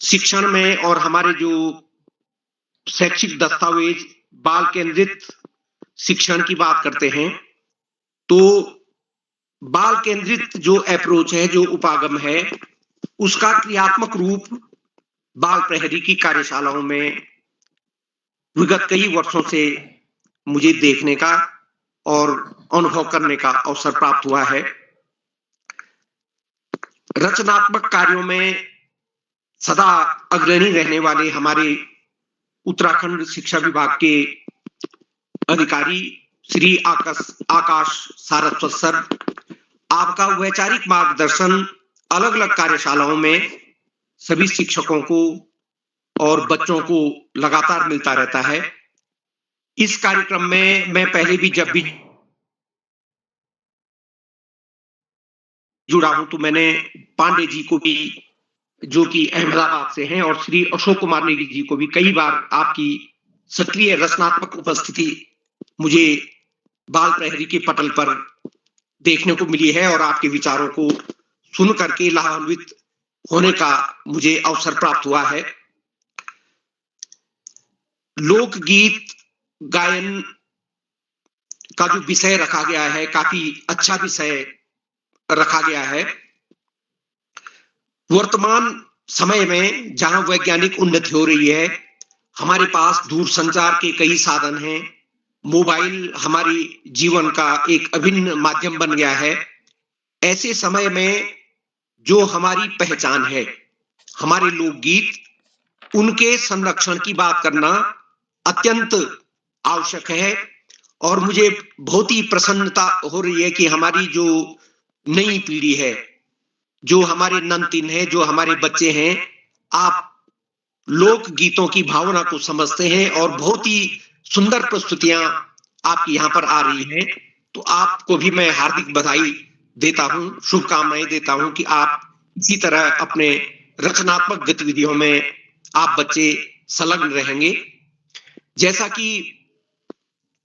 शिक्षण में और हमारे जो शैक्षिक दस्तावेज बाल केंद्रित शिक्षण की बात करते हैं, तो बाल केंद्रित जो अप्रोच है, जो उपागम है, उसका क्रियात्मक रूप बाल प्रहरी की कार्यशालाओं में विगत कई वर्षों से मुझे देखने का और अनुभव करने का अवसर प्राप्त हुआ है। रचनात्मक कार्यों में सदा अग्रणी रहने वाले हमारे उत्तराखंड शिक्षा विभाग के अधिकारी श्री आकाश सारस्वत सर, आपका वैचारिक मार्गदर्शन अलग अलग कार्यशालाओं में सभी शिक्षकों को और बच्चों को लगातार मिलता रहता है। इस कार्यक्रम में मैं पहले भी जब भी जुड़ा हूं तो मैंने पांडे जी को भी, जो कि अहमदाबाद से हैं, और श्री अशोक कुमार नेगी जी को भी कई बार आपकी सक्रिय रचनात्मक उपस्थिति मुझे बाल प्रहरी के पटल पर देखने को मिली है और आपके विचारों को सुन करके लाभान्वित होने का मुझे अवसर प्राप्त हुआ है। लोकगीत गायन का जो विषय रखा गया है, काफी अच्छा विषय रखा गया है। वर्तमान समय में जहां वैज्ञानिक उन्नति हो रही है, हमारे पास दूरसंचार के कई साधन हैं, मोबाइल हमारी जीवन का एक अभिन्न माध्यम बन गया है। ऐसे समय में जो हमारी पहचान है, हमारे लोकगीत, उनके संरक्षण की बात करना अत्यंत आवश्यक है। और मुझे बहुत ही प्रसन्नता हो रही है कि हमारी जो नई पीढ़ी है, जो हमारे नमतीन है, जो हमारे बच्चे हैं, आप लोक गीतों की भावना को समझते हैं और बहुत ही सुंदर प्रस्तुतियां आपकी यहाँ पर आ रही हैं। तो आपको भी मैं हार्दिक बधाई देता हूं, शुभकामनाएं देता हूं कि आप इसी तरह अपने रचनात्मक गतिविधियों में आप बच्चे संलग्न रहेंगे। जैसा कि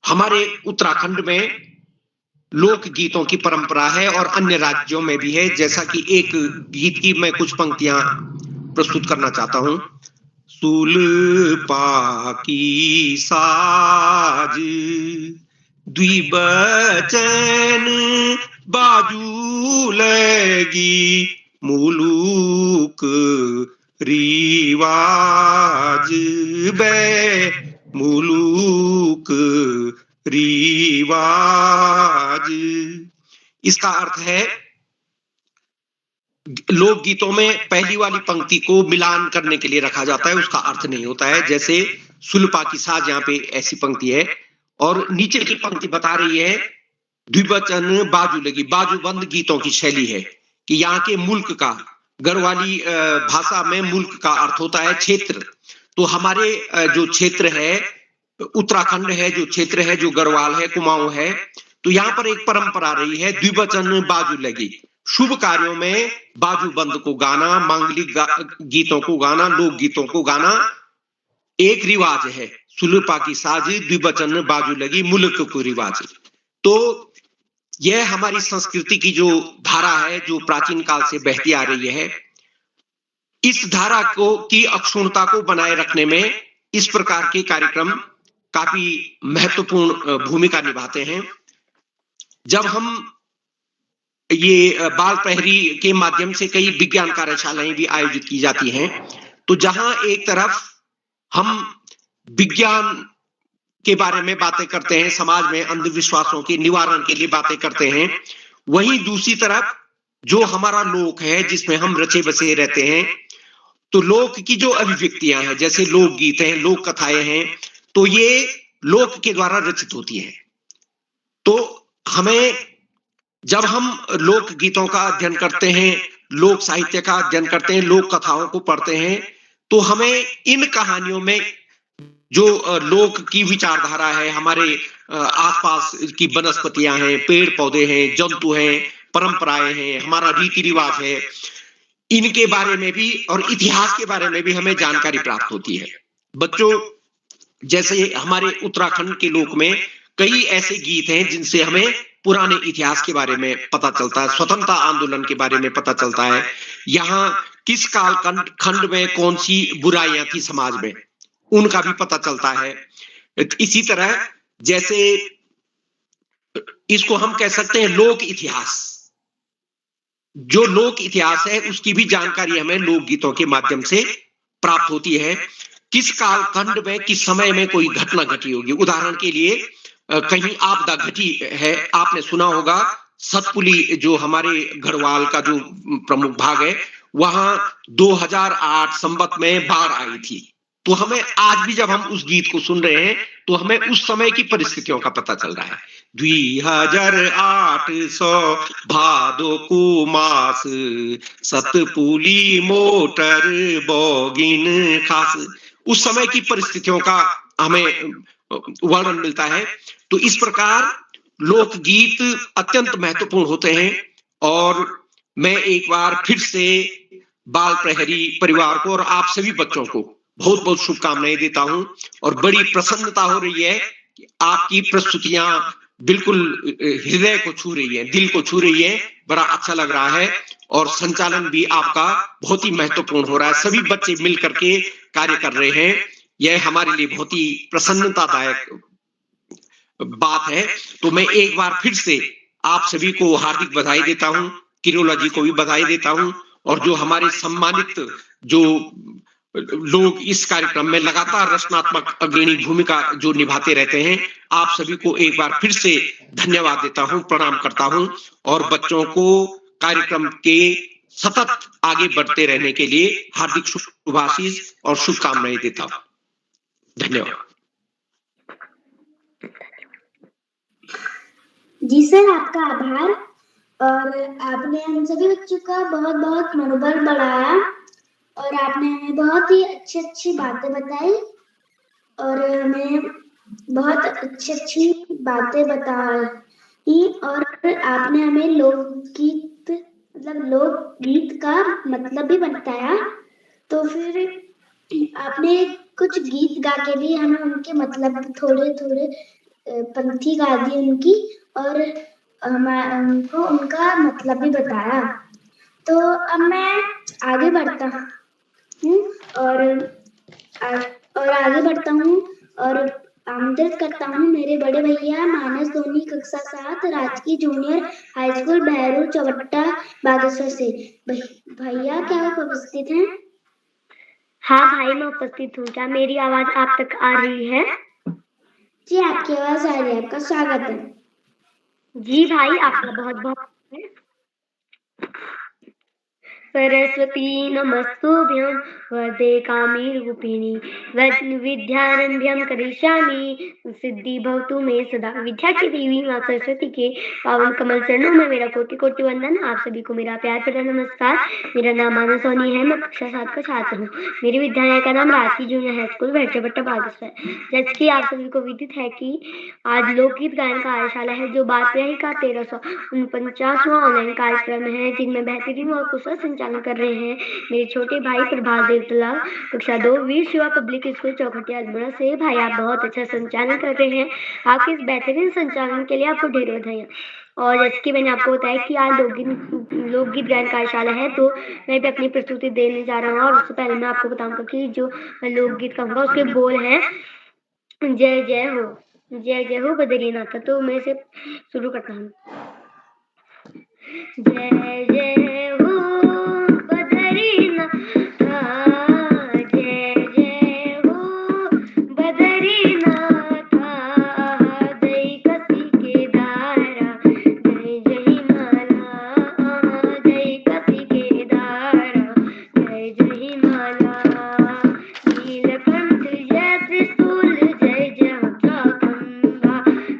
हमारे उत्तराखंड में लोक गीतों की परंपरा है और अन्य राज्यों में भी है, जैसा कि एक गीत की मैं कुछ पंक्तियां प्रस्तुत करना चाहता हूं। सुलपा की साज द्विबचन बाजू लगी, मुलुक रिवाज बे मुलुक रिवाज। इसका अर्थ है, लोकगीतों में पहली वाली पंक्ति को मिलान करने के लिए रखा जाता है, उसका अर्थ नहीं होता है। जैसे सुलपा की साज, यहाँ पे ऐसी पंक्ति है, और नीचे की पंक्ति बता रही है द्विवचन बाजू लगी। बाजूबंद गीतों की शैली है कि यहाँ के मुल्क का, गढ़वाली भाषा में मुल्क का अर्थ होता है क्षेत्र। तो हमारे जो क्षेत्र है, उत्तराखंड है, जो क्षेत्र है, जो गढ़वाल है, कुमाऊं है, तो यहाँ पर एक परंपरा रही है द्विवचन बाजू लगी। शुभ कार्यों में बाजूबंद को गाना, मांगलिक गीतों को गाना, लोक गीतों को गाना एक रिवाज है। सुलपा की साज द्विवचन बाजू लगी, मुल्क को रिवाज। तो यह हमारी संस्कृति की जो धारा है, जो प्राचीन काल से बहती आ रही है, इस धारा को की अक्षुण्णता को बनाए रखने में इस प्रकार के कार्यक्रम काफी महत्वपूर्ण भूमिका निभाते हैं। जब हम ये बाल प्रहरी के माध्यम से कई विज्ञान कार्यशालाएं भी आयोजित की जाती हैं, तो जहां एक तरफ हम विज्ञान के बारे में बातें करते हैं, समाज में अंधविश्वासों के निवारण के लिए बातें करते हैं, वहीं दूसरी तरफ जो हमारा लोक है, जिसमें हम रचे बसे रहते हैं, तो लोक की जो अभिव्यक्तियां हैं, जैसे लोकगीत हैं, लोक कथाएं हैं, तो ये लोक के द्वारा रचित होती हैं। तो हमें, जब हम लोक गीतों का अध्ययन करते हैं, लोक साहित्य का अध्ययन करते हैं, लोक कथाओं को पढ़ते हैं, तो हमें इन कहानियों में जो लोक की विचारधारा है, हमारे आसपास की वनस्पतियां हैं, पेड़ पौधे हैं, जंतु हैं, परंपराएं हैं, हमारा रीति रिवाज है, इनके बारे में भी और इतिहास के बारे में भी हमें जानकारी प्राप्त होती है। बच्चों, जैसे हमारे उत्तराखंड के लोक में कई ऐसे गीत हैं जिनसे हमें पुराने इतिहास के बारे में पता चलता है, स्वतंत्रता आंदोलन के बारे में पता चलता है, यहाँ किस काल खंड में कौन सी बुराइयां थी समाज में, उनका भी पता चलता है। इसी तरह जैसे इसको हम कह सकते हैं लोक इतिहास, जो लोक इतिहास है उसकी भी जानकारी हमें लोकगीतों के माध्यम से प्राप्त होती है। किस काल खंड में किस समय में कोई घटना घटी होगी, उदाहरण के लिए कहीं आपदा घटी है, आपने सुना होगा सतपुली जो हमारे गढ़वाल का जो प्रमुख भाग है, वहां 2008 संवत में बाढ़ आई थी। तो हमें आज भी जब हम उस गीत को सुन रहे हैं तो हमें उस समय की परिस्थितियों का पता चल रहा है। 2800 भादो को मास, सतपुली मोटर बोगिन खास, उस समय की परिस्थितियों का हमें वर्णन मिलता है। तो इस प्रकार लोकगीत अत्यंत महत्वपूर्ण होते हैं और मैं एक बार फिर से बाल प्रहरी परिवार को और आप सभी बच्चों को बहुत बहुत शुभकामनाएं देता हूं और बड़ी प्रसन्नता हो रही है कि आपकी प्रस्तुतियां बिल्कुल हृदय को छू रही है, दिल को छू रही है, बड़ा अच्छा लग रहा है और संचालन भी आपका बहुत ही महत्वपूर्ण हो रहा है। सभी बच्चे मिल करके कार्य कर रहे हैं, यह हमारे लिए बहुत ही प्रसन्नतादायक बात है। तो मैं एक बार फिर से आप सभी को हार्दिक बधाई देता हूं, किरोला जी को भी बधाई देता हूं और जो हमारे सम्मानित जो लोग इस कार्यक्रम में लगातार रचनात्मक अग्रणी भूमिका जो निभाते रहते हैं, आप सभी को एक बार फिर से धन्यवाद देता हूं, प्रणाम करता हूं और बच्चों को कार्यक्रम के सतत आगे बढ़ते रहने के लिए हार्दिक शुभाशीष और शुभकामनाएं देता हूं। धन्यवाद। जी सर, आपका आभार। और आपने हम सभी बच्चों का बहुत बहुत मनोबल बढ़ाया और आपने हमें बहुत ही अच्छी अच्छी बातें बताई और हमें बहुत अच्छी बातें बताई और आपने हमें लोकगीत लोकगीत का मतलब भी बताया। तो फिर आपने कुछ गीत गा के भी हमें उनके मतलब थोड़े थोड़े पंक्ति गा दी उनकी और हमको उनका मतलब भी बताया। तो अब मैं आगे बढ़ता हूँ और आगे बढ़ता हूँ और आमंत्रित करता हूँ मेरे बड़े भैया मानस धोनी कक्षा 7 राजकीय जूनियर हाई स्कूल बहरू चौबट्टा बागेश्वर से। भैया क्या आप उपस्थित हैं? हाँ भाई, मैं उपस्थित हूँ। क्या मेरी आवाज आप तक आ रही है? जी, आपकी आवाज आ रही है। आपका स्वागत है। जी भाई, आपका बहुत बहुत सरस्वती नमस्तुभ्यं वरदे कामिरूपिणी विद्यारंभ्यं करिष्यामि सिद्धि भवतु मे सदा। विद्या की देवी मां सरस्वती के पावन कमल चरणों में मेरा कोटि कोटि वंदन। आप सभी को मेरा प्यार भरा नमस्कार। मेरा नाम मानस सोनी है, मैं कक्षा 7 का छात्र हूँ। मेरे विद्यालय का नाम राजकीय जूनियर हाई स्कूल भैरचपट्टा बागेश्वर है। जैसे कि आप सभी को विदित है कि आज लोकगीत गायन कार्यशाला है जो बातव्याही का 1349वां ऑनलाइन कार्यक्रम है, जिनमें बेहतरीन और कुशल संचालन कर रहे हैं मेरे छोटे भाई प्रभास देवतला कक्षा 2 वीर शिवा पब्लिक स्कूल चौखटिया अल्मोड़ा से। भाई, आप बहुत अच्छा संचालन कर रहे हैं। आपके इस बेहतरीन संचालन के लिए आपको ढेर बधाई। और जैसे कि मैंने आपको बताया कि आज लोकगीत गायन कार्यशाला है, तो मैं भी अपनी प्रस्तुति देने जा रहा हूँ। और उससे पहले मैं आपको बताऊंगा कि जो लोकगीत कहूंगा उसके बोल हैं जय जय हो, जय जय हो बद्रीनाथ। तो मैं इसे शुरू करता हूँ। जय जय हो बद्रीनाथ, जय जय हो बद्रीनाथ, दई कसी के दारा, जय जय माला, दई कसी के दारा, जय जय माला। नीलकंठ जय त्रिशूल, जय जय हो चौखंबा,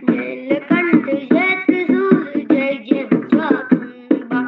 नीलकंठ जय त्रिशूल, जय जय हो चौखंबा।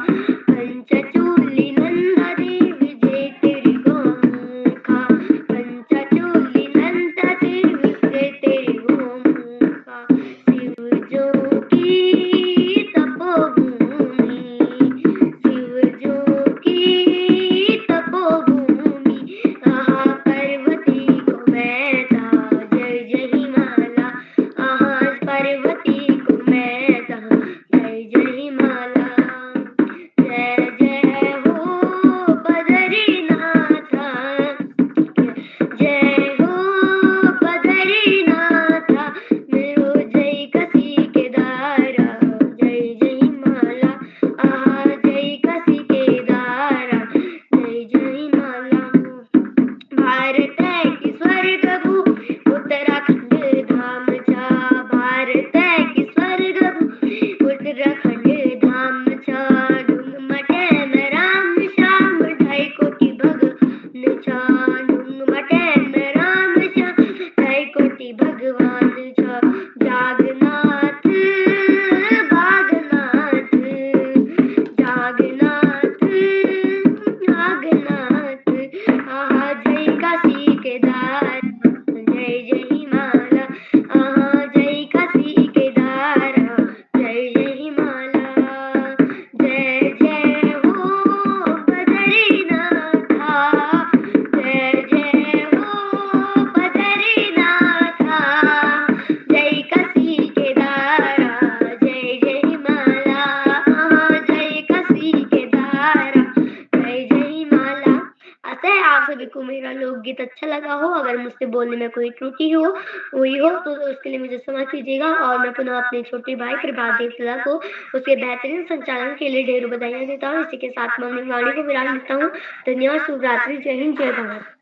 लोकगीत अच्छा लगा हो, अगर मुझसे बोलने में कोई त्रुटि हुई हो तो उसके लिए मुझे क्षमा कीजिएगा और मैं पुनः अपने छोटे भाई प्रभात देवतला को उसके बेहतरीन संचालन के लिए ढेरों बधाइयाँ देता हूँ। इसी के साथ मैं अपनी वाणी को विराम देता हूँ। धन्यवाद, शुभ रात्रि, जय हिंद, जय भारत।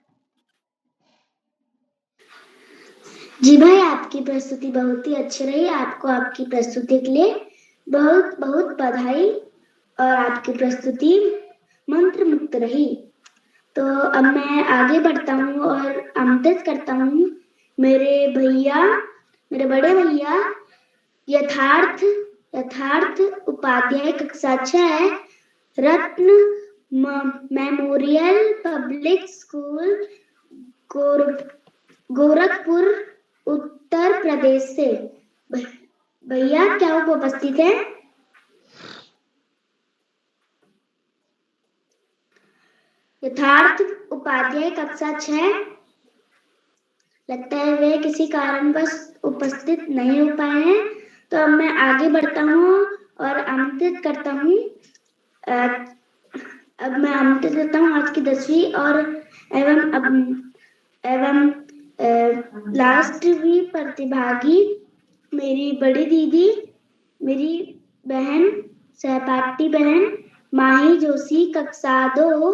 जी भाई, आपकी प्रस्तुति बहुत ही अच्छी रही। आपको आपकी प्रस्तुति के लिए बहुत बहुत बधाई और आपकी प्रस्तुति मंत्र मुक्त रही। तो अब मैं आगे बढ़ता हूँ और आमंत्रित करता हूँ मेरे बड़े भैया यथार्थ उपाध्याय कक्षा 6 रत्न memorial public school Gorakhpur Uttar Pradesh से। भैया क्या वो उपस्थित है? यथार्थ उपाध्याय कक्षा 6, लगता है वे किसी कारणवश उपस्थित नहीं हो पाए हैं। तो अब मैं आगे बढ़ता हूँ और आमंत्रित करता हूँ आज की 10वीं और एवं लास्टवी प्रतिभागी मेरी बड़ी दीदी, मेरी बहन, सहपाठी बहन माही जोशी कक्षा 2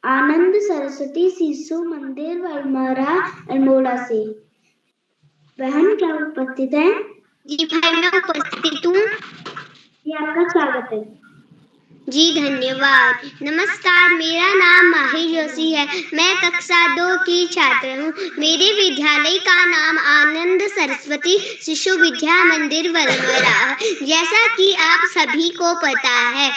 आनंद सरस्वती शिशु मंदिर वलमरा अल्मोड़ा से। बहन क्या उपस्थित है? जी भाई, मैं उपस्थित हूँ। जी आपका स्वागत है। जी धन्यवाद। नमस्कार, मेरा नाम माही जोशी है। मैं कक्षा 2 की छात्र हूँ। मेरे विद्यालय का नाम आनंद सरस्वती शिशु विद्या मंदिर वलमरा है। जैसा कि आप सभी को पता है,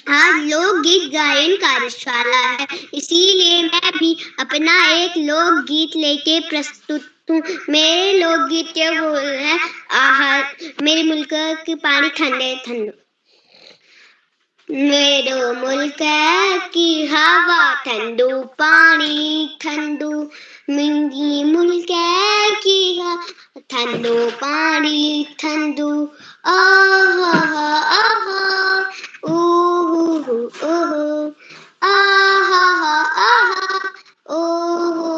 आज लोकगीत गायन कार्यशाला है, इसीलिए मैं भी अपना एक लोकगीत लेके प्रस्तुत हूँ। मेरे लोकगीत के बोल हैं, मेरे मुल्क के पानी ठंडे ठंडो, मेरो मुल्क की हवा ठंडू पानी ठंडू, मेरी मुल्क की हवा ठंडू पानी ठंडू, आहा आहा ओहो ओहो, आहा आहा ओहो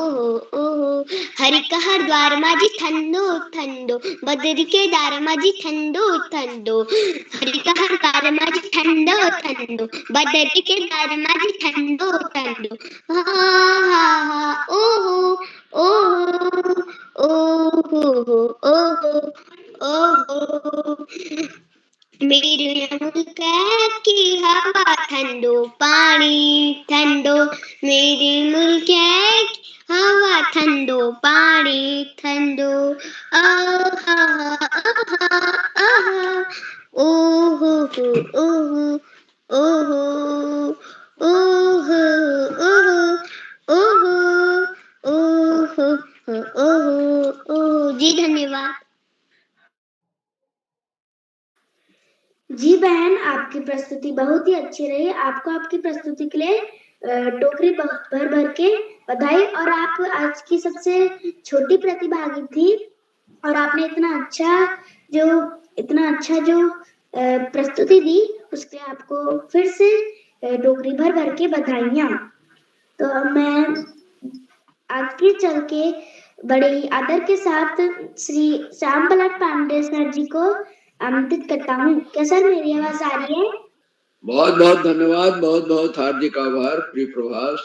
ओहो, हरि का हरिद्वार माझी ठंडो ठंडो, बदरी के दार माझी ठंडो ठंडो, हरि का हरिद्वार माझी ठंडो ठंडो, बदरी के दार माझी ठंडो ठंडो, आहा ओहो ओहो ओहो ओहो ओहो, मेरे मुल्क की हवा ठंडो पानी ठंडो, मेरे मुल्क की हवा ठंडो पानी ठंडो, आहा आहा आहा ओहो ओहो ओहो ओहो ओहो ओहो ओहो ओहो। जी धन्यवाद। जी बहन, आपकी प्रस्तुति बहुत ही अच्छी रही। आपको आपकी प्रस्तुति के लिए टोकरी भर भर के बधाई। और आप आज की सबसे छोटी प्रतिभागी थी और आपने इतना अच्छा जो प्रस्तुति दी, उसके आपको फिर से टोकरी भर भर के बधाइयाँ। तो अब मैं आगे चल के बड़े ही आदर के साथ श्री श्याम पलट पांडे सर जी को आमंत्रित करता हूँ। क्या सर मेरी आवाज आ रही है? बहुत बहुत धन्यवाद, बहुत बहुत हार्दिक आभार प्रिय प्रभास,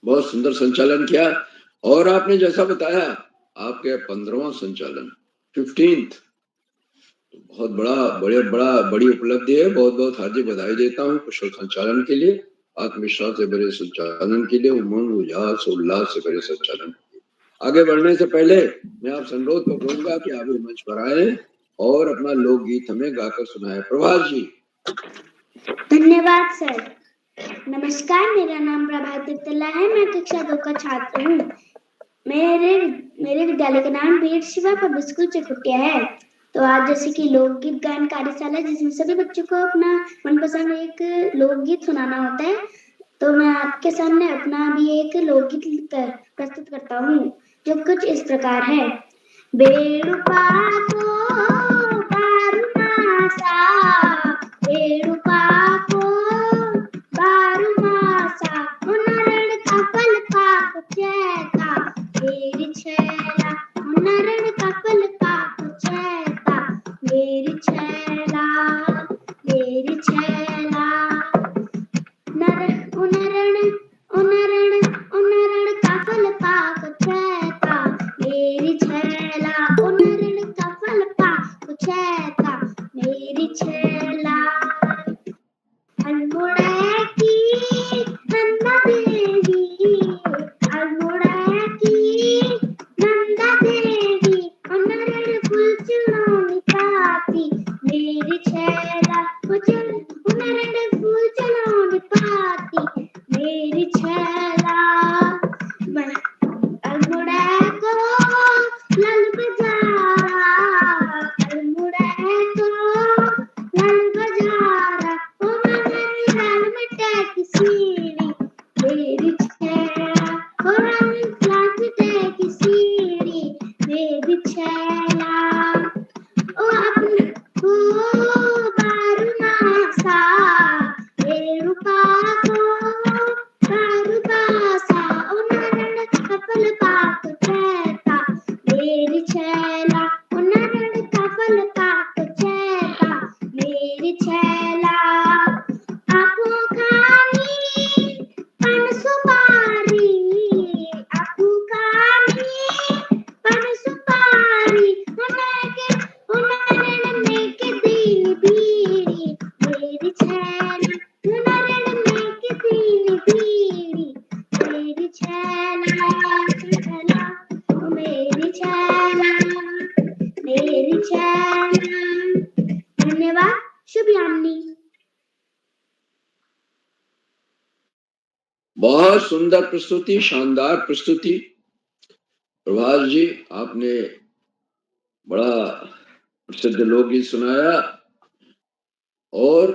बहुत सुंदर संचालन किया। और आपने जैसा बताया आपके 15वां संचालन 15th, बहुत बड़ी उपलब्धि है। बहुत बहुत हार्दिक बधाई देता हूँ कुशल संचालन के लिए, आत्मविश्वास से भरे संचालन के लिए, उमंग उल्लास उल्लास से भरे संचालन के लिए। आगे बढ़ने से पहले मैं आप अनुरोध को करूंगा कि आप मंच पर आए और अपना लोकगीत हमें गाकर सुनाए। प्रभास जी। धन्यवाद सर। नमस्कार, मेरा नाम प्रभात दत्तला है। मैं कक्षा 2 का छात्र हूँ। मेरे विद्यालय का नाम वीर शिवा पब्लिक स्कूल चकुटिया है। तो आज जैसे कि लोकगीत गायन कार्यशाला, जिसमें सभी बच्चों को अपना मनपसंद एक लोकगीत सुनाना होता है, तो मैं आपके सामने अपना भी एक लोकगीत प्रस्तुत करता हूँ, जो कुछ इस प्रकार है। बेड़ुपाको बारुमासा, बेड़ुपाको बारुमासा, उनरण का पल बहुत सुंदर प्रस्तुति, शानदार प्रस्तुति। प्रभास जी, आपने बड़ा प्रसिद्ध लोकगीत सुनाया और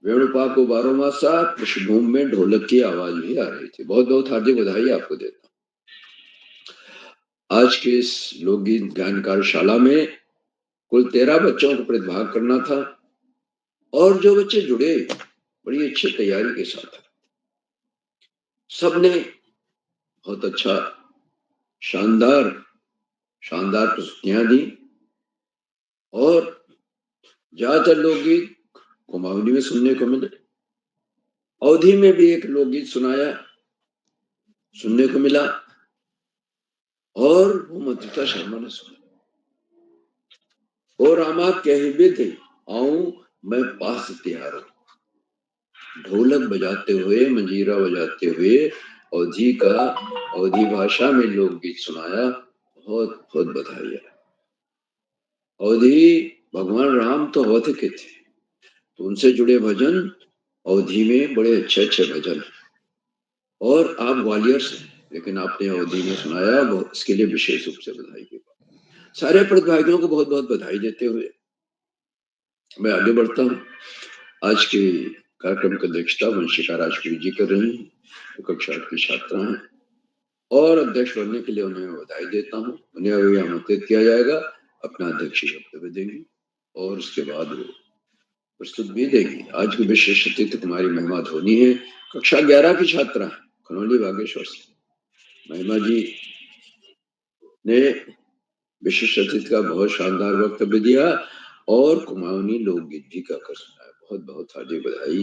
वेणुपाको बारोमासा पृष्ठभूमि में ढोलक की आवाज भी आ रही थी। बहुत बहुत हार्दिक बधाई आपको देता हूँ। आज के इस लोकगीत गायन कार्यशाला में कुल 13 बच्चों को प्रतिभाग करना था और जो बच्चे जुड़े बड़ी अच्छी तैयारी के साथ सबने बहुत अच्छा शानदार शानदार प्रस्तुतियां दी और ज्यादातर लोकगीत कुमाऊनी में सुनने को मिले। अवधी में भी एक लोकगीत सुनने को मिला और वो मधुता शर्मा ने सुना। और आमा कहबे थे आऊं मैं पास तैयार हूं। ढोलक बजाते हुए, मंजीरा बजाते हुए अवधी भाषा में लोकगीत सुनाया। बहुत बहुत बधाई है। अवधी भगवान राम तो अवध के थे, तो उनसे जुड़े भजन अवधी में बड़े अच्छे अच्छे भजन। और आप ग्वालियर से, लेकिन आपने अवधी में सुनाया, इसके लिए विशेष रूप से बधाई की बात। सारे प्रतिभागियों को बहुत बहुत बधाई देते हुए मैं आगे बढ़ता हूँ। आज के कार्यक्रम की अध्यक्षता वंशिका राजपूत जी कर रही हैं, जो कक्षा की छात्रा हैं और अध्यक्ष बनने के लिए उन्हें बधाई देता हूँ। उन्हें अभी आमंत्रित किया जाएगा, अपना अध्यक्षीय वक्तव्य देंगी और उसके बाद वो प्रस्तुत भी देगी। आज की विशेष अतिथि कुमारी महिमा धोनी है, कक्षा 11 की छात्रा है, खनौली बागेश्वर से। महिमा जी ने विशिष्ट अतिथि का बहुत शानदार वक्तव्य दिया और कुमाऊनी लोकगीत भी गाकर सुनाया। बहुत बहुत हार्दिक बधाई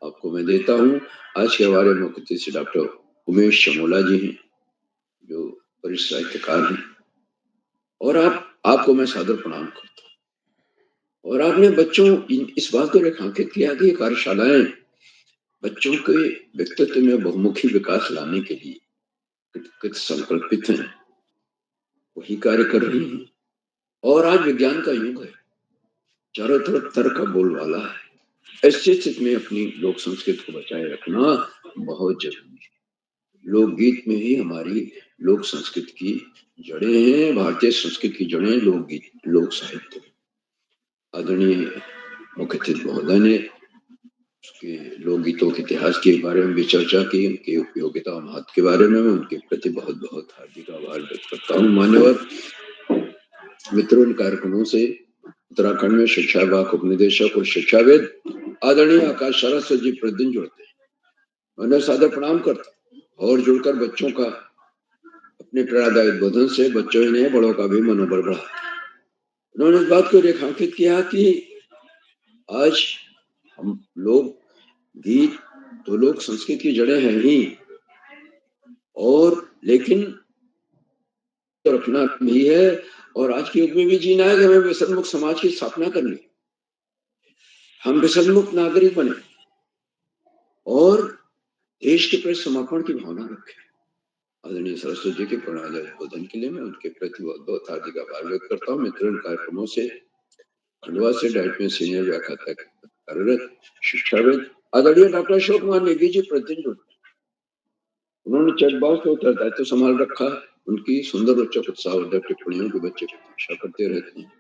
आपको मैं देता हूँ। आज के हमारे मुख्य अतिथि डॉक्टर उमेश चमोला जी हैं, जो वरिष्ठ साहित्यकार हैं और आपको मैं सादर प्रणाम करता हूँ। और आपने बच्चों इस बात को रेखांकित किया कि ये कार्यशालाएं बच्चों के व्यक्तित्व में बहुमुखी विकास लाने के लिए कित संकल्पित हैं, वही कार्य कर रही हैं। और आज विज्ञान का युग है, चारों तरफ तर्क का बोलबाला है। ऐसी स्थिति में अपनी लोक संस्कृति को बचाए रखना बहुत जरूरी है। लोकगीत में ही हमारी लोक संस्कृति की जड़ें हैं। भारतीय संस्कृति की जड़ें लोकगीत, लोक साहित्य। आदरणीय मुख्य अतिथि महोदय ने उसके लोकगीतों के इतिहास के बारे में भी चर्चा की, उनके उपयोगिता और महत्व के बारे में मैं उनके प्रति बहुत बहुत हार्दिक आभार व्यक्त करता हूँ। मान्यवर मित्रों, इन कार्यक्रमों से उत्तराखंड में शिक्षा विभाग उपनिदेशक और शिक्षाविद आदरणीय आकाश सरस्वती जी प्रतिदिन जुड़ते हैं। मैं उन्हें सादर प्रणाम करता हूँ और जुड़कर बच्चों का अपने प्रेरणादायी उद्बोधन से बच्चों ही नहीं बड़ों का भी मनोबल बढ़ाते हैं। उन्होंने इस बात को रेखांकित किया कि आज हम लोग गीत तो लोक संस्कृति की जड़ें हैं ही, और लेकिन तो रखना भी है और आज के युग में भी जीना है कि हमें व्यसन मुक्त समाज की स्थापना करनी, हम व्यसन मुक्त नागरिक बने और देश के प्रति समर्पण की भावना रखें। आदरणीय सरस्वती जी के प्रेरणादायी उद्बोधन के लिए मैं उनके प्रति बहुत बहुत हार्दिक आभार व्यक्त करता हूँ। मित्रों, कार्यक्रमों से खंडवा से डाइट में सीनियर व्याख्याता कार्यरत शिक्षाविद आदरणीय डॉक्टर अशोक कुमार नेगी जी प्रतिदिन जुड़ते हैं। उन्होंने चैट बॉक्स का उत्तरदायित्व संभाल रखा है। उनकी सुंदर रोचक उत्साहवर्धक टिप्पणियों के बच्चे प्रतीक्षा करते रहते हैं।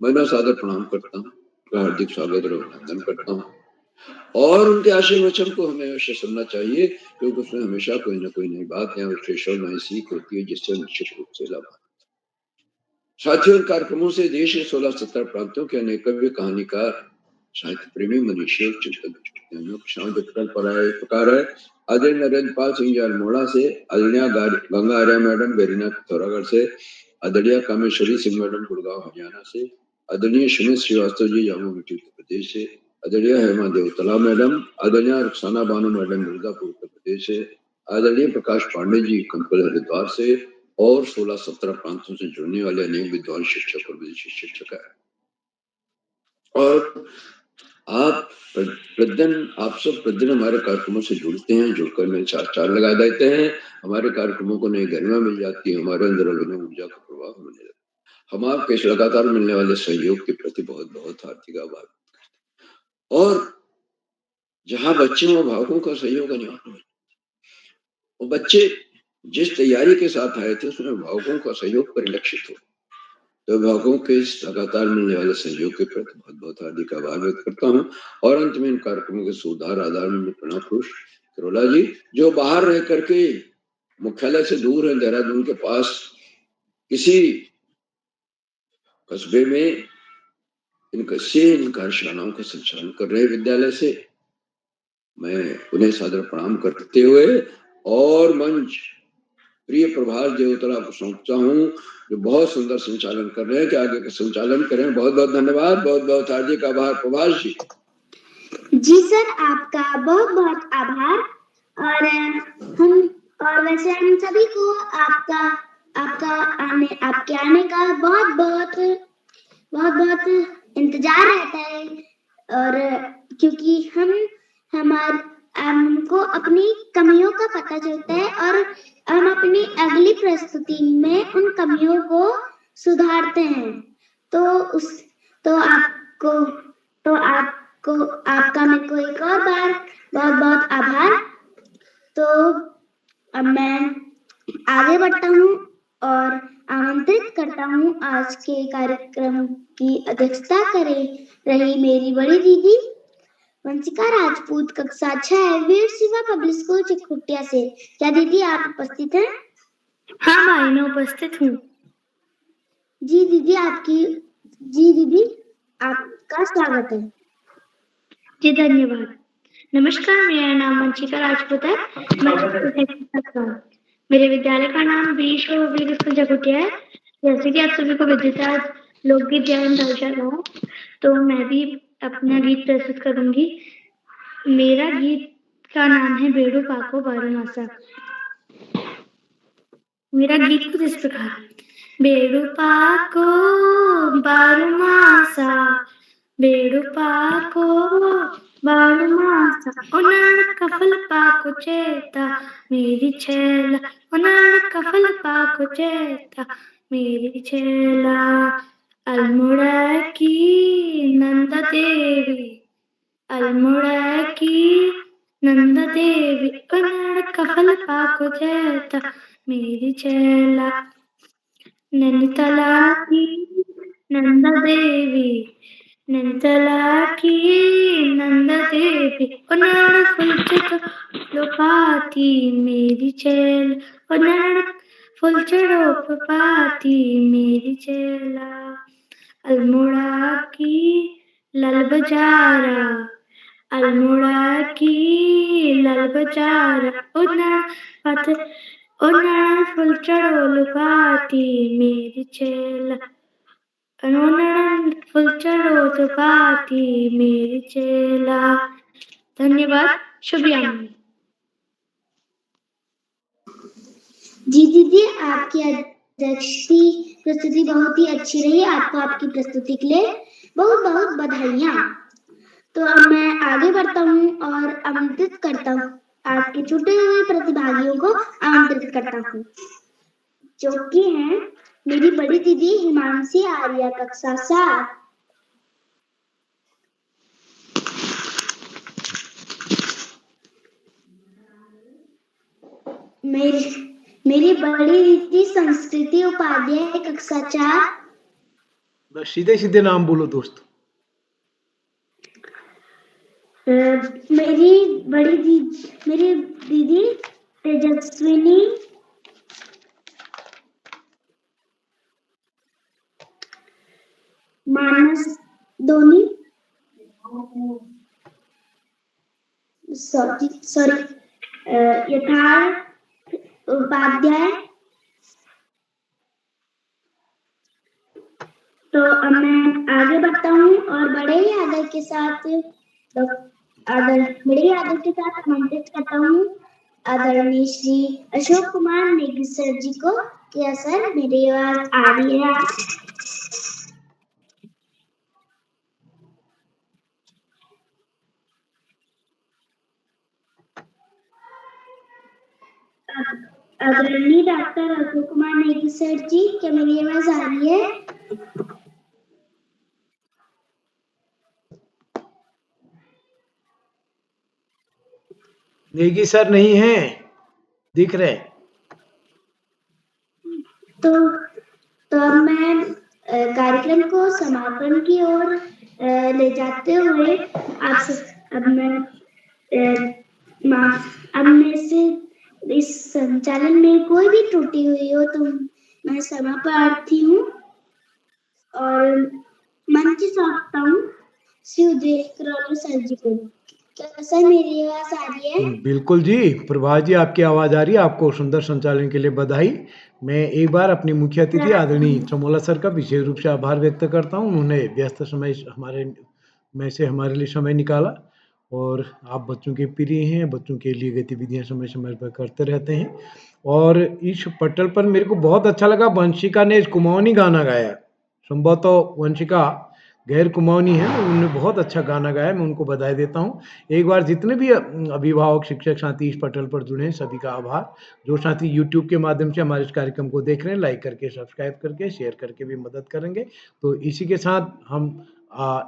मैं उन्हें सादर प्रणाम करता हूँ, हार्दिक स्वागत और अभिनंदन करता हूँ और उनके आशीर्वचन को हमें अवश्य सुनना चाहिए, क्योंकि उसमें हमेशा कोई ना कोई नई बात या विश्लेषण नई सीख होती है, जिससे निश्चित रूप से लाभ। साथियों, इन कार्यक्रमों से देश के 16-17 प्रांतों के अनेक कवि, कहानीकार, साहित्य प्रेमी, मनीषी और चिंतक प्रकार है। आदरणीय नरेंद्र पाल सिंह जी अल्मोड़ा से, आदरणीय गंगा आर्या मैडम बेरीना पिथौरागढ़ से, आदरणीय कामेश्वरी सिंह मैडम गुड़गांव हरियाणा से, आदरणीय सुमित श्रीवास्तव जी जम्मू उत्तर प्रदेश से, आदरणीय हेमा देवतला मैडम, आदरणीय रुखसाना बानो मैडम मिर्जापुर उत्तर प्रदेश से, आदरणीय प्रकाश पांडे जी कंपल हरिद्वार से और 16-17 प्रांतों से जुड़ने वाले अनेक विद्वान शिक्षक और विदेशी शिक्षक है। और आप सब प्रतिदिन हमारे कार्यक्रमों से जुड़ते हैं, जुड़कर में चार लगा देते हैं। हमारे कार्यक्रमों को नई गरिमा मिल जाती है, हमारे अंदर अभिनव ऊर्जा का प्रभाव होने लगता है। हम आपके इस लगातार मिलने वाले सहयोग के प्रति बहुत बहुत हार्दिक आभार। और जहां बच्चों और अभिभावकों का सहयोग अनिवार्य है। वो बच्चे जिस तैयारी के साथ आए थे उसमें अभिभावकों का सहयोग परिलक्षित हो, तो अभिभावकों के इस लगातार मिलने वाले सहयोग के प्रति बहुत बहुत हार्दिक आभार व्यक्त करता हूँ। और अंत में इन कार्यक्रमों के सुधार आधार में प्रणव पुरुष करोला जी, जो बाहर रह करके मुख्यालय से दूर है, देहरादून के पास किसी कस्बे में इन कार्यशालाओं का संचालन कर रहे विद्यालय से मैं उन्हें सादर प्रणाम करते हुए और मंच प्रिय प्रभाष देवतला को सौंपता हूँ, जो बहुत सुंदर संचालन कर रहे हैं, कि आगे का संचालन करें। बहुत बहुत धन्यवाद, बहुत बहुत हार्दिक आभार प्रभाष जी। जी सर, आपका बहुत बहुत आभार। और वैसे हम सभी को आपके आने का बहुत बहुत इंतजार रहता है, और क्योंकि हमको अपनी कमियों का पता चलता है और हम अपनी अगली प्रस्तुति में उन कमियों को सुधारते हैं। तो आपका मेरे को एक और बार बहुत बहुत आभार। तो अब मैं आगे बढ़ता हूँ और आमंत्रित करता हूँ आज के कार्यक्रम की अध्यक्षता करे रही मेरी बड़ी दीदी वंशिका राजपूत, कक्षा 6 वीर शिवा पब्लिक स्कूल चिकुटिया से। क्या दीदी आप उपस्थित हैं? हाँ भाई, मैं उपस्थित हूँ। जी दीदी, आपका स्वागत है। जी धन्यवाद। नमस्कार, मेरा नाम वंशिका राजपूत है। मैं मेरे विद्यालय का नाम वीर शिवा पब्लिक स्कूल चिकुटिया है। जैसे कि आप सभी को विदित है, आज लोकगीत गायन कार्यशाला है, तो मैं भी अपना गीत प्रस्तुत करूंगी। मेरा गीत का नाम है बेड़ू पाको बारमासा। मेरा गीत कुछ इस प्रकार है। बेड़ू पाको बारमासा, बेड़ू पाको बारमासा, उन्नड़ कफल पाको चेता मेरी छेला, उन्नड़ कफल पाको चेता मेरी छेला। अल्मोड़ा की नंदा देवी, अल्मोड़ा की नंदा देवी, उन्नड़ कफल पाको चेता मेरी छेला। नैनीताला की नंदा देवी, नैनीताला की नंदा देवी, उन्नड़ फुलचड़ो लोपाती मेरी छेला, उन्नड़ फुलचड़ो पाती मेरी छेला। अल्मोड़ा की लल बजारा, अल्मोड़ा की लल बजारा, उन्नड़ फुलचड़ो लुपाती मेरी छेला, उन्नड़ फुलचड़ो लुपाती मेरी छेला। धन्यवाद, शुभ जी दीदी, आपकी प्रस्तुति बहुत ही अच्छी रही। आपको आपकी प्रस्तुति के लिए बहुत बहुत बधाइयाँ। तो अब मैं आगे बढ़ता हूँ और आमंत्रित करता हूँ, आपके छूटे हुए प्रतिभागियों को आमंत्रित करता हूँ, जो कि हैं मेरी बड़ी दीदी हिमांशी आर्या, कक्षा 7। मेरी बड़ी दीदी संस्कृति उपाध्याय, कक्षा 4। बस सीधे सीधे नाम बोलो दोस्त। मेरी दीदी तेजस्विनी मानस धोनी, सॉरी यथार्थ उपाध्याय। तो अब मैं आगे बढ़ता हूँ और बड़े ही आदर के साथ आमंत्रित करता हूँ आदरणीय श्री अशोक कुमार नेगी सर जी को। क्या सर मेरी आवाज आ रही है? आदरणीय डॉक्टर अशोक कुमार नेगी सर जी, क्या मेरी आवाज आ रही है? नेगी सर नहीं है, दिख रहे। तो अब मैं कार्यक्रम को समापन की ओर ले जाते हुए अब में से इस संचालन में कोई भी त्रुटि हुई हो तो मैं क्षमा प्रार्थी हूँ और मंच सौंपता हूँ श्री उदय करोल सर जी को। क्या सर मेरी आवाज आ रही है? बिल्कुल जी, प्रभात जी आपकी आवाज़ आ रही है। आपको सुंदर संचालन के लिए बधाई। मैं एक बार अपने मुख्य अतिथि आदरणीय चमोला सर का विशेष रूप से आभार व्यक्त करता हूँ। उन्होंने व्यस्त समय से हमारे लिए समय निकाला और आप बच्चों के प्रिय हैं, बच्चों के लिए गतिविधियाँ समय-समय पर करते रहते हैं। और इस पटल पर मेरे को बहुत अच्छा लगा, वंशिका ने कुमाऊनी गाना गाया। संभवतः वंशिका गैर कुमाऊनी है, उन्होंने बहुत अच्छा गाना गाया, मैं उनको बधाई देता हूँ। एक बार जितने भी अभिभावक, शिक्षक साथी इस पटल पर जुड़े हैं, सभी का आभार। जो साथी यूट्यूब के माध्यम से हमारे इस कार्यक्रम को देख रहे हैं, लाइक करके, सब्सक्राइब करके, शेयर करके भी मदद करेंगे। तो इसी के साथ हम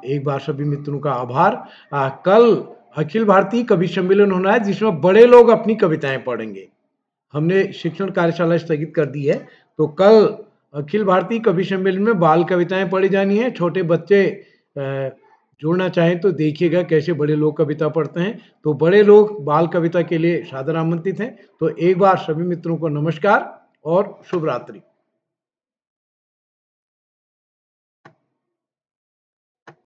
एक बार सभी मित्रों का आभार। कल अखिल भारतीय कवि सम्मेलन होना है, जिसमें बड़े लोग अपनी कविताएं पढ़ेंगे। हमने शिक्षण कार्यशाला स्थगित कर दी है, तो कल अखिल भारतीय कवि सम्मेलन में बाल कविताएं पढ़ी जानी है। छोटे बच्चे जुड़ना चाहें तो देखिएगा कैसे बड़े लोग कविता पढ़ते हैं। तो बड़े लोग बाल कविता के लिए सादर आमंत्रित हैं। तो एक बार सभी मित्रों को नमस्कार और शुभ रात्रि।